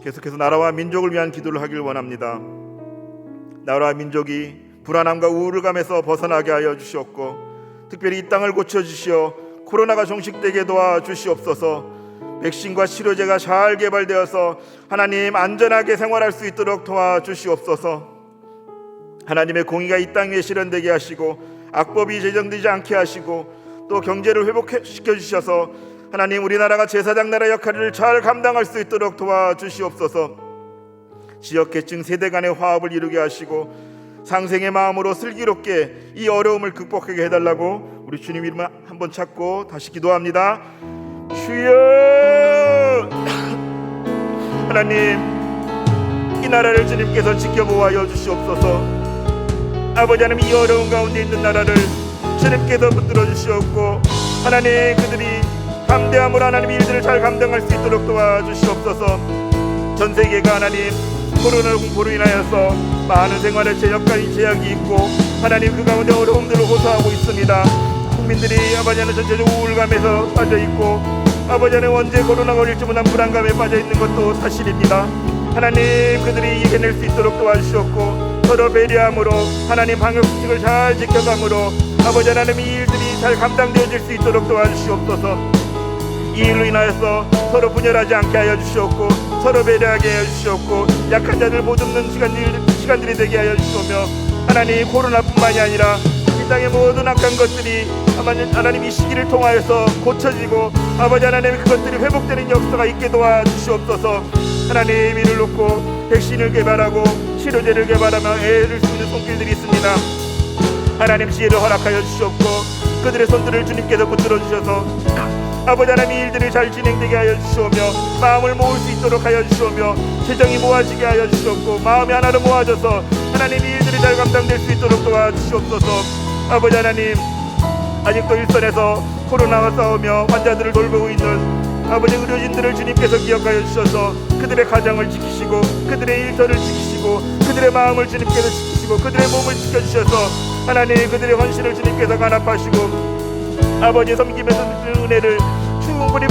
계속해서 나라와 민족을 위한 기도를 하길 원합니다. 나라와 민족이 불안함과 우울감에서 벗어나게 하여 주시옵고 특별히 이 땅을 고쳐주시어 코로나가 종식되게 도와주시옵소서. 백신과 치료제가 잘 개발되어서 하나님 안전하게 생활할 수 있도록 도와주시옵소서. 하나님의 공의가 이 땅 위에 실현되게 하시고 악법이 제정되지 않게 하시고 또 경제를 회복시켜 주셔서 하나님 우리나라가 제사장 나라 역할을 잘 감당할 수 있도록 도와주시옵소서. 지역계층 세대 간의 화합을 이루게 하시고 상생의 마음으로 슬기롭게 이 어려움을 극복하게 해달라고 우리 주님 이름 한번 찾고 다시 기도합니다. 주여 하나님, 이 나라를 주님께서 지켜보아 주시옵소서. 아버지 하나님, 이 어려운 가운데 있는 나라를 주님께서 붙들어 주시옵고 하나님, 그들이 감대함으로 하나님 일들을 잘 감당할 수 있도록 도와주시옵소서. 전 세계가 하나님 코로나19로 인하여서 많은 생활에 제약이 있고 하나님 그 가운데 어려움들을 호소하고 있습니다. 국민들이 아버지 하나님 전체적으로 우울감에서 빠져있고 아버지 하나님 언제 코로나 걸릴지 모르는 불안감에 빠져있는 것도 사실입니다. 하나님, 그들이 이겨낼 수 있도록 도와주시옵고 서로 배려함으로 하나님 방역수칙을 잘 지켜감으로 아버지 하나님 이 일들이 잘 감당되어질 수 있도록 도와주시옵소서. 이 일로 인하여서 서로 분열하지 않게 하여 주시옵고 서로 배려하게 하여 주시옵고 약한 자들 보듬는 시간들이 되게 하여 주시오며 하나님, 코로나뿐만이 아니라 이 땅의 모든 악한 것들이 하나님 이 시기를 통하여서 고쳐지고 아버지 하나님 그것들이 회복되는 역사가 있게 도와주시옵소서. 하나님, 이를 놓고 백신을 개발하고 치료제를 개발하며 애를 쓰는 손길들이 있습니다. 하나님, 지혜를 허락하여 주시옵고 그들의 손들을 주님께서 붙들어 주셔서 아버지 하나님 이 일들이 잘 진행되게 하여 주시오며 마음을 모을 수 있도록 하여 주시오며 재정이 모아지게 하여 주시옵고 마음이 하나로 모아져서 하나님 이 일들이 잘 감당될 수 있도록 도와주시옵소서. 아버지 하나님, 아직도 일선에서 코로나와 싸우며 환자들을 돌보고 있는 아버지 의료진들을 주님께서 기억하여 주셔서 그들의 가정을 지키시고 그들의 일터를 지키시고 그들의 마음을 주님께서 지키시고 그들의 몸을 지켜주셔서 하나님 그들의 헌신을 주님께서 간합하시고 아버지 섬기면서 주시는 은혜를 충분히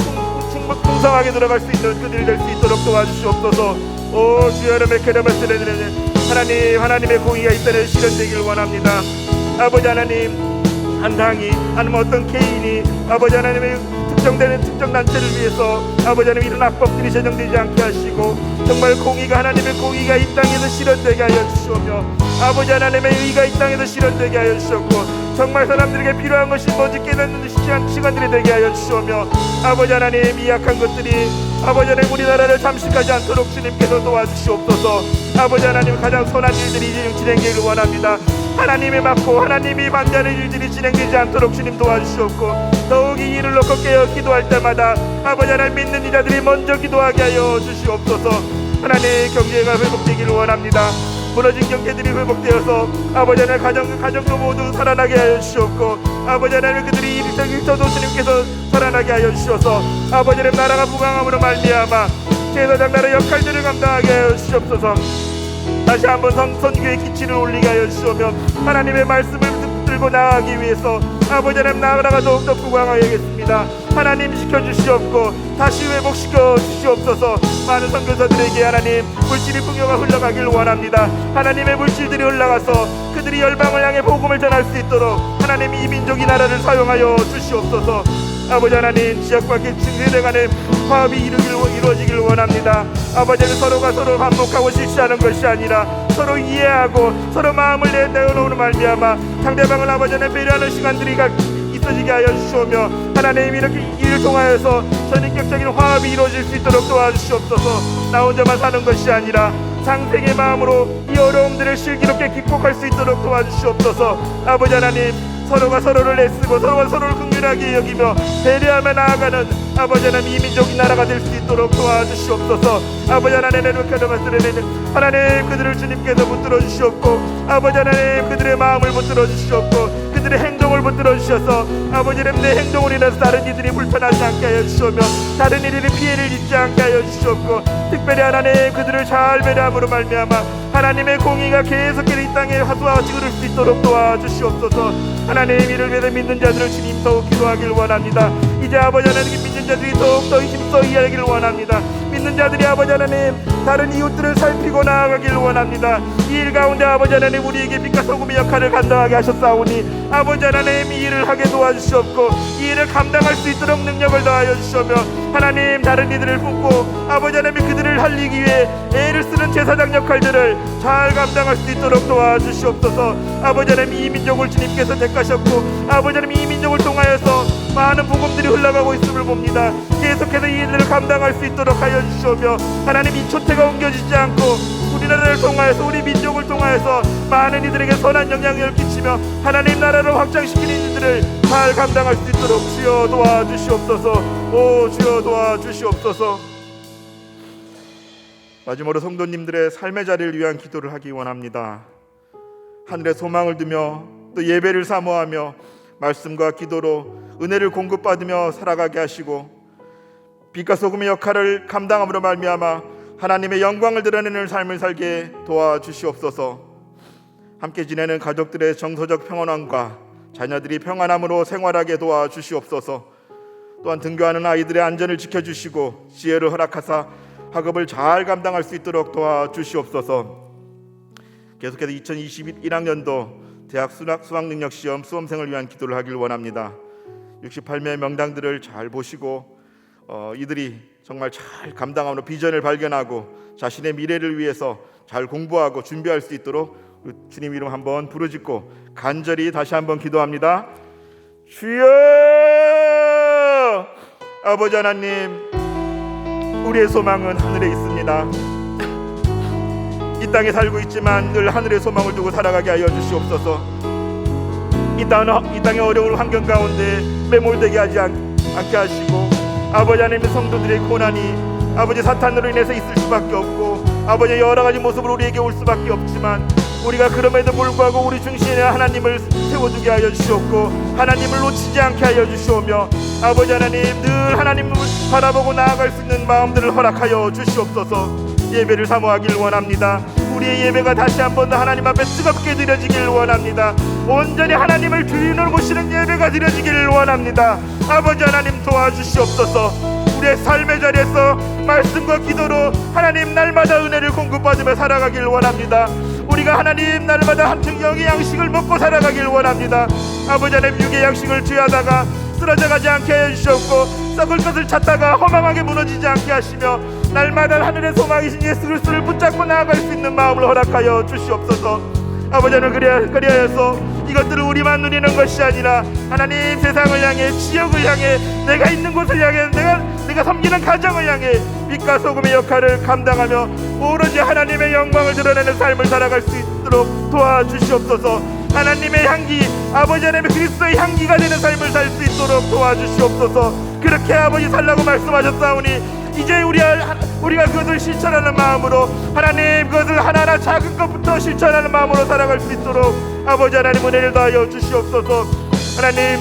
풍성하게 들어갈 수 있는 그들이 될 수 있도록 도와주시옵소서. 오 주여, 하나님의 공의가 이 땅에 실현되길 원합니다. 아버지 하나님, 한 당이 아니면 어떤 개인이 아버지 하나님의 특정 단체를 위해서 아버지 하나님 이런 악법들이 제정되지 않게 하시고 정말 하나님의 공의가 이 땅에서 실현되게 하여 주시오며 아버지 하나님의 의가 이 땅에서 실현되게 하여 주셨고 정말 사람들에게 필요한 것이 뭔지 깨닫는 시간들이 되게 하여 주시오며 아버지 하나님 이 약한 것들이 아버지 하나님 우리나라를 잠식하지 않도록 주님께서 도와주시옵소서. 아버지 하나님, 가장 선한 일들이 진행되기를 원합니다. 하나님이 맡고 하나님이 반대하는 일들이 진행되지 않도록 주님 도와주시옵고 더욱 이 일을 놓고 깨어 기도할 때마다 아버지 하나님 믿는 이자들이 먼저 기도하게 하여 주시옵소서. 하나님, 경제가 회복되기를 원합니다. 무너진 경제들이 회복되어서 아버지 하나님 가정도 모두 살아나게 하여 주시옵고 아버지 하나님 그들이 일터도 주님께서 살아나게 하여 주셔서 아버지 하나님 나라가 부강함으로 말미암아 제사장 나라의 역할들을 감당하게 하여 주시옵소서. 다시 한번 선교의 기치를 올리게 하여 주시오며 하나님의 말씀을 붙들고 나아가기 위해서 아버지 하나님 나라가 더욱더 부강하여야겠습니다. 하나님 지켜주시옵고 다시 회복시켜 주시옵소서. 많은 선교사들에게 하나님 물질이 풍요가 흘러가길 원합니다. 하나님의 물질들이 흘러가서 그들이 열방을 향해 복음을 전할 수 있도록 하나님 이 민족이 나라를 사용하여 주시옵소서. 아버지 하나님, 지역과 계층들에 간의 화합이 이루어지길 원합니다. 아버지 하나님, 서로가 서로 반복하고 실시하는 것이 아니라 서로 이해하고 서로 마음을 내어놓는 말미암아 상대방을 아버지 하나님 배려하는 시간들이 있어지게 하여 주시오며 하나님 이렇게 이를 통하여서 전인격적인 화합이 이루어질 수 있도록 도와주시옵소서. 나 혼자만 사는 것이 아니라 상생의 마음으로 이 어려움들을 슬기롭게 극복할 수 있도록 도와주시옵소서. 아버지 하나님, 서로가 서로를 애쓰고 서로가 서로를 긍휼하게 여기며 배려하며 나아가는 아버지 하나님 이 민족이 나라가 될 수 있도록 도와주시옵소서. 아버지 하나님, 하나님 그들을 주님께서 붙들어 주시옵고 아버지 하나님 그들의 마음을 붙들어 주시옵고 그들의 행동을 붙들어 주셔서 아버지 하나님 내 행동으로 인해서 다른 이들이 불편하지 않게 하여 주시오며 다른 이들이 피해를 입지 않게 하여 주시옵고 특별히 하나님 그들을 잘 배려함으로 말미암아 하나님의 공의가 계속해서 이 땅에 화두와 지그를 수 있도록 도와주시옵소서. 하나님, 이를 위해 믿는 자들을 주님 더욱 기도하길 원합니다. 이제 아버지 하나님 믿는 자들이 더욱더 힘써 이해하기를 원합니다. 믿는 자들이 아버지 하나님 다른 이웃들을 살피고 나아가길 원합니다. 이 일 가운데 아버지 하나님 우리에게 빛과 소금의 역할을 감당하게 하셨사오니 아버지 하나님 이 일을 하게 도와주시옵고 이 일을 감당할 수 있도록 능력을 더하여 주시오며 하나님 다른 이들을 품고 아버지 하나님 그들을 살리기 위해 애를 쓰는 제사장 역할들을 잘 감당할 수 있도록 도와주시옵소서. 아버지 하나님 이 민족을 주님께서 택하셨고 아버지 하나님 이 민족을 통하여서 많은 복음들이 흘러가고 있음을 봅니다. 계속해서 이 일들을 감당할 수 있도록 하여 주시오며 하나님 이 초태가 옮겨지지 않고 우리나라를 통하여서 우리 민족을 통하여서 많은 이들에게 선한 영향력을 끼치며 하나님 나라를 확장시키는 이들을 잘 감당할 수 있도록 주여 도와주시옵소서. 오 주여 도와주시옵소서. 마지막으로 성도님들의 삶의 자리를 위한 기도를 하기 원합니다. 하늘에 소망을 두며 또 예배를 사모하며 말씀과 기도로 은혜를 공급받으며 살아가게 하시고 빛과 소금의 역할을 감당함으로 말미암아 하나님의 영광을 드러내는 삶을 살게 도와주시옵소서. 함께 지내는 가족들의 정서적 평안함과 자녀들이 평안함으로 생활하게 도와주시옵소서. 또한 등교하는 아이들의 안전을 지켜주시고 지혜를 허락하사 학업을 잘 감당할 수 있도록 도와주시옵소서. 계속해서 2021학년도 대학 수학능력시험 수험생을 위한 기도를 하길 원합니다. 68명의 명당들을 잘 보시고 이들이 정말 잘 감당하며 비전을 발견하고 자신의 미래를 위해서 잘 공부하고 준비할 수 있도록 주님 이름 한번 부르짖고 간절히 다시 한번 기도합니다. 주여! 아버지 하나님, 우리의 소망은 하늘에 있습니다. 이 땅에 살고 있지만 늘 하늘의 소망을 두고 살아가게 하여 주시옵소서. 이 땅의 어려운 환경 가운데 매몰되게 하지 않게 하시고 아버지 하나님의 성도들의 고난이 아버지 사탄으로 인해서 있을 수밖에 없고 아버지 여러 가지 모습으로 우리에게 올 수밖에 없지만 우리가 그럼에도 불구하고 우리 중심에 하나님을 세워두게 하여 주시옵고 하나님을 놓치지 않게 하여 주시오며 아버지 하나님 늘 하나님을 바라보고 나아갈 수 있는 마음들을 허락하여 주시옵소서. 예배를 사모하길 원합니다. 우리의 예배가 다시 한 번 더 하나님 앞에 뜨겁게 드려지길 원합니다. 온전히 하나님을 주인으로 모시는 예배가 드려지길 원합니다. 아버지 하나님 도와주시옵소서. 우리의 삶의 자리에서 말씀과 기도로 하나님 날마다 은혜를 공급받으며 살아가길 원합니다. 우리가 하나님 날마다 한층 영의 양식을 먹고 살아가길 원합니다. 아버지 하나님 육의 양식을 취하다가 쓰러져가지 않게 해주시옵고 썩을 것을 찾다가 허망하게 무너지지 않게 하시며 날마다 하늘의 소망이신 예수 그리스도를 붙잡고 나아갈 수 있는 마음을 허락하여 주시옵소서. 아버지 하나님 그리하여서 이것들을 우리만 누리는 것이 아니라 하나님 세상을 향해 지역을 향해 내가 있는 곳을 향해 내가 섬기는 가정을 향해 빛과 소금의 역할을 감당하며 오로지 하나님의 영광을 드러내는 삶을 살아갈 수 있도록 도와주시옵소서. 하나님의 향기 아버지 하나님의 그리스도의 향기가 되는 삶을 살 수 있도록 도와주시옵소서. 그렇게 아버지 살라고 말씀하셨사오니 이제 우리가 그것을 실천하는 마음으로 하나님 그것을 하나하나 작은 것부터 실천하는 마음으로 살아갈 수 있도록 아버지 하나님 은혜를 더하여 주시옵소서. 하나님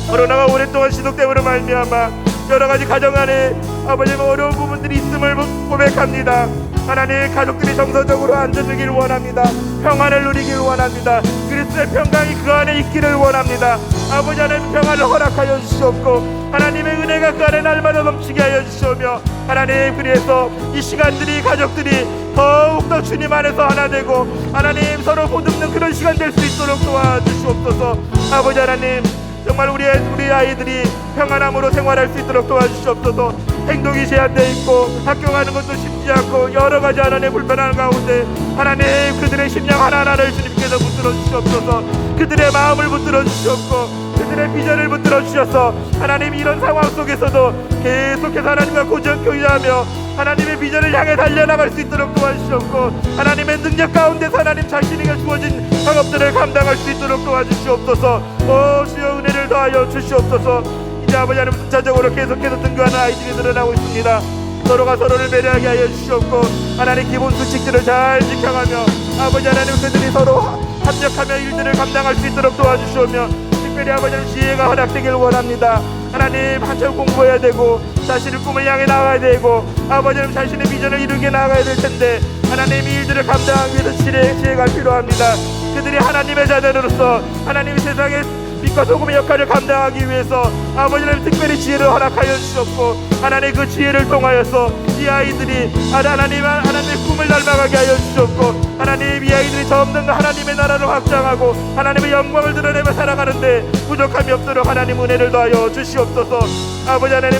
코로나가 오랫동안 지속됨으로 말미암아 여러 가지 가정 안에 아버지 어려운 부분들이 있음을 고백합니다. 하나님 가족들이 정서적으로 안전되기를 원합니다. 평안을 누리기를 원합니다. 그리스도의 평강이 그 안에 있기를 원합니다. 아버지 하나님 평안을 허락하여 주시옵고 하나님의 은혜가 그 안에 날마다 넘치게 하여 주시오며 하나님 그래서 이 시간들이 가족들이 더욱더 주님 안에서 하나 되고 하나님 서로 보듬는 그런 시간 될 수 있도록 도와주시옵소서. 아버지 하나님 정말 우리 아이들이 평안함으로 생활할 수 있도록 도와주시옵소서. 행동이 제한되어 있고 학교 가는 것도 쉽지 않고 여러 가지 하나님의 불편한 가운데 하나님 그들의 심령 하나하나를 주님께서 붙들어 주시옵소서. 그들의 마음을 붙들어 주시옵고 그들의 비전을 붙들어 주셔서 하나님 이런 상황 속에서도 계속해서 하나님과 고정교회하며 하나님의 비전을 향해 달려나갈 수 있도록 도와주시옵고 하나님의 능력 가운데서 하나님 자신에게 주어진 작업들을 감당할 수 있도록 도와주시옵소서. 오 주여 은혜를 더하여 주시옵소서. 이제 아버지 하나님 순차적으로 계속해서 등교하는 아이들이 늘어나고 있습니다. 서로가 서로를 배려하게 하여 주시옵고 하나님 기본 수칙들을 잘 지켜가며 아버지 하나님 그들이 서로 합력하며 일들을 감당할 수 있도록 도와주시오며 특별히 아버지 하나님 지혜가 허락되길 원합니다. 하나님 한참 공부해야 되고 자신의 꿈을 향해 나가야 되고 아버지 하나님 자신의 비전을 이루게 나가야 될 텐데 하나님 이 일들을 감당하기 위해서 지혜가 필요합니다. 그들이 하나님의 자녀로서 하나님이 세상에 빛과 소금의 역할을 감당하기 위해서 아버지 하나님 특별히 지혜를 허락하여 주셨고 하나님 그 지혜를 통하여서 이 아이들이 하나님의 꿈을 닮아가게 하여 주셨고 하나님 이 아이들이 점점 더 하나님의 나라를 확장하고 하나님의 영광을 드러내며 살아가는데 부족함이 없도록 하나님 은혜를 더하여 주시옵소서. 아버지 하나님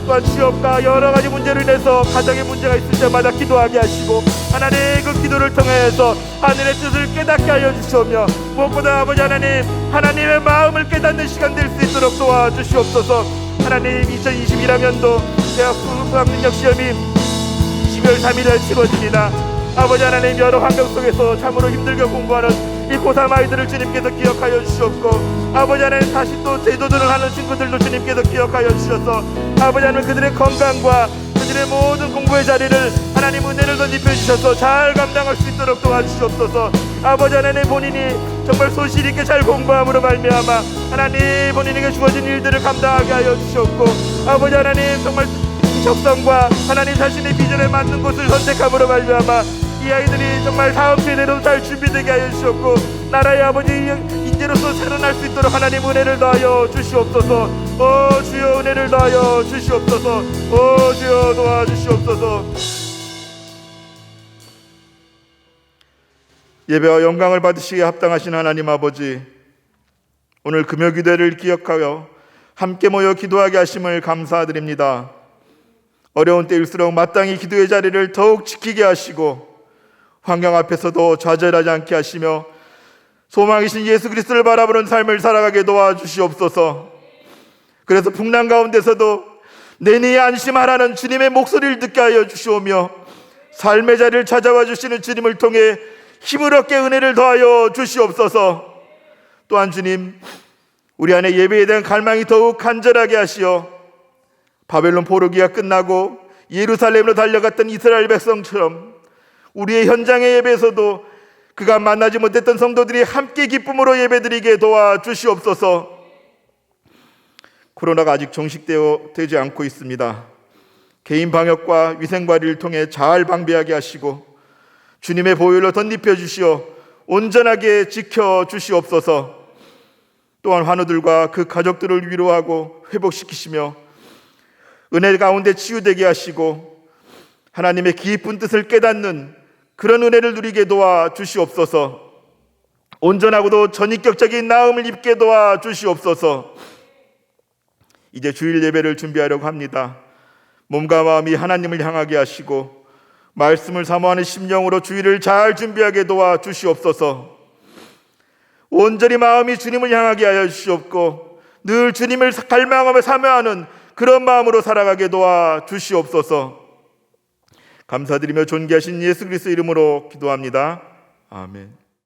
또한 취업과 여러 가지 문제로 인해서 가정의 문제가 있을 때마다 기도하게 하시고 하나님 그 기도를 통해서 하늘의 뜻을 깨닫게 하여 주시오며 무엇보다 아버지 하나님 하나님의 마음을 깨닫는 시간 될 수 있도록 도와주시옵소서. 하나님 2021학년도 대학 수학능력 시험이 12월 3일에 치러집니다. 아버지 하나님, 여러 환경 속에서 참으로 힘들게 공부하는 이 고3 아이들을 주님께서 기억하여 주시옵고, 아버지 하나님, 다시 또 재도전을 하는 친구들도 주님께서 기억하여 주셔서 아버지 하나님, 그들의 건강과 그들의 모든 공부의 자리를 하나님 은혜를 덧입혀 주셔서 잘 감당할 수 있도록 도와주시옵소서. 아버지 하나님, 본인이 정말 소실 있게 잘 공부함으로 말미암아 하나님 본인에게 주어진 일들을 감당하게 하여 주시옵고, 아버지 하나님, 정말 적성과 하나님 자신의 비전에 맞는 곳을 선택함으로 말미암아 이 아이들이 정말 다음 세대로 잘 준비되게 하여 주시옵고, 나라의 아버지 인재로서 살아날 수 있도록 하나님 은혜를 더하여 주시옵소서. 오 주여, 은혜를 더하여 주시옵소서. 오 주여, 도와주시옵소서. 예배와 영광을 받으시기에 합당하신 하나님 아버지, 오늘 금요기도를 기억하여 함께 모여 기도하게 하심을 감사드립니다. 어려운 때일수록 마땅히 기도의 자리를 더욱 지키게 하시고 환경 앞에서도 좌절하지 않게 하시며 소망이신 예수 그리스도를 바라보는 삶을 살아가게 도와주시옵소서. 그래서 풍랑 가운데서도 내니 안심하라는 주님의 목소리를 듣게 하여 주시오며 삶의 자리를 찾아와 주시는 주님을 통해 힘을 얻게 은혜를 더하여 주시옵소서. 또한 주님, 우리 안에 예배에 대한 갈망이 더욱 간절하게 하시어 바벨론 포로기가 끝나고 예루살렘으로 달려갔던 이스라엘 백성처럼 우리의 현장의 예배에서도 그가 만나지 못했던 성도들이 함께 기쁨으로 예배드리게 도와주시옵소서. 코로나가 아직 정식되지 않고 있습니다. 개인 방역과 위생관리를 통해 잘 방비하게 하시고 주님의 보혈로 덧입혀 주시어 온전하게 지켜주시옵소서. 또한 환우들과 그 가족들을 위로하고 회복시키시며 은혜 가운데 치유되게 하시고 하나님의 깊은 뜻을 깨닫는 그런 은혜를 누리게 도와주시옵소서. 온전하고도 전인격적인 나음을 입게 도와주시옵소서. 이제 주일 예배를 준비하려고 합니다. 몸과 마음이 하나님을 향하게 하시고 말씀을 사모하는 심령으로 주일을 잘 준비하게 도와주시옵소서. 온전히 마음이 주님을 향하게 하여 주시옵고 늘 주님을 갈망하며 사모하는 그런 마음으로 살아가게 도와주시옵소서. 감사드리며 존귀하신 예수 그리스도 이름으로 기도합니다. 아멘.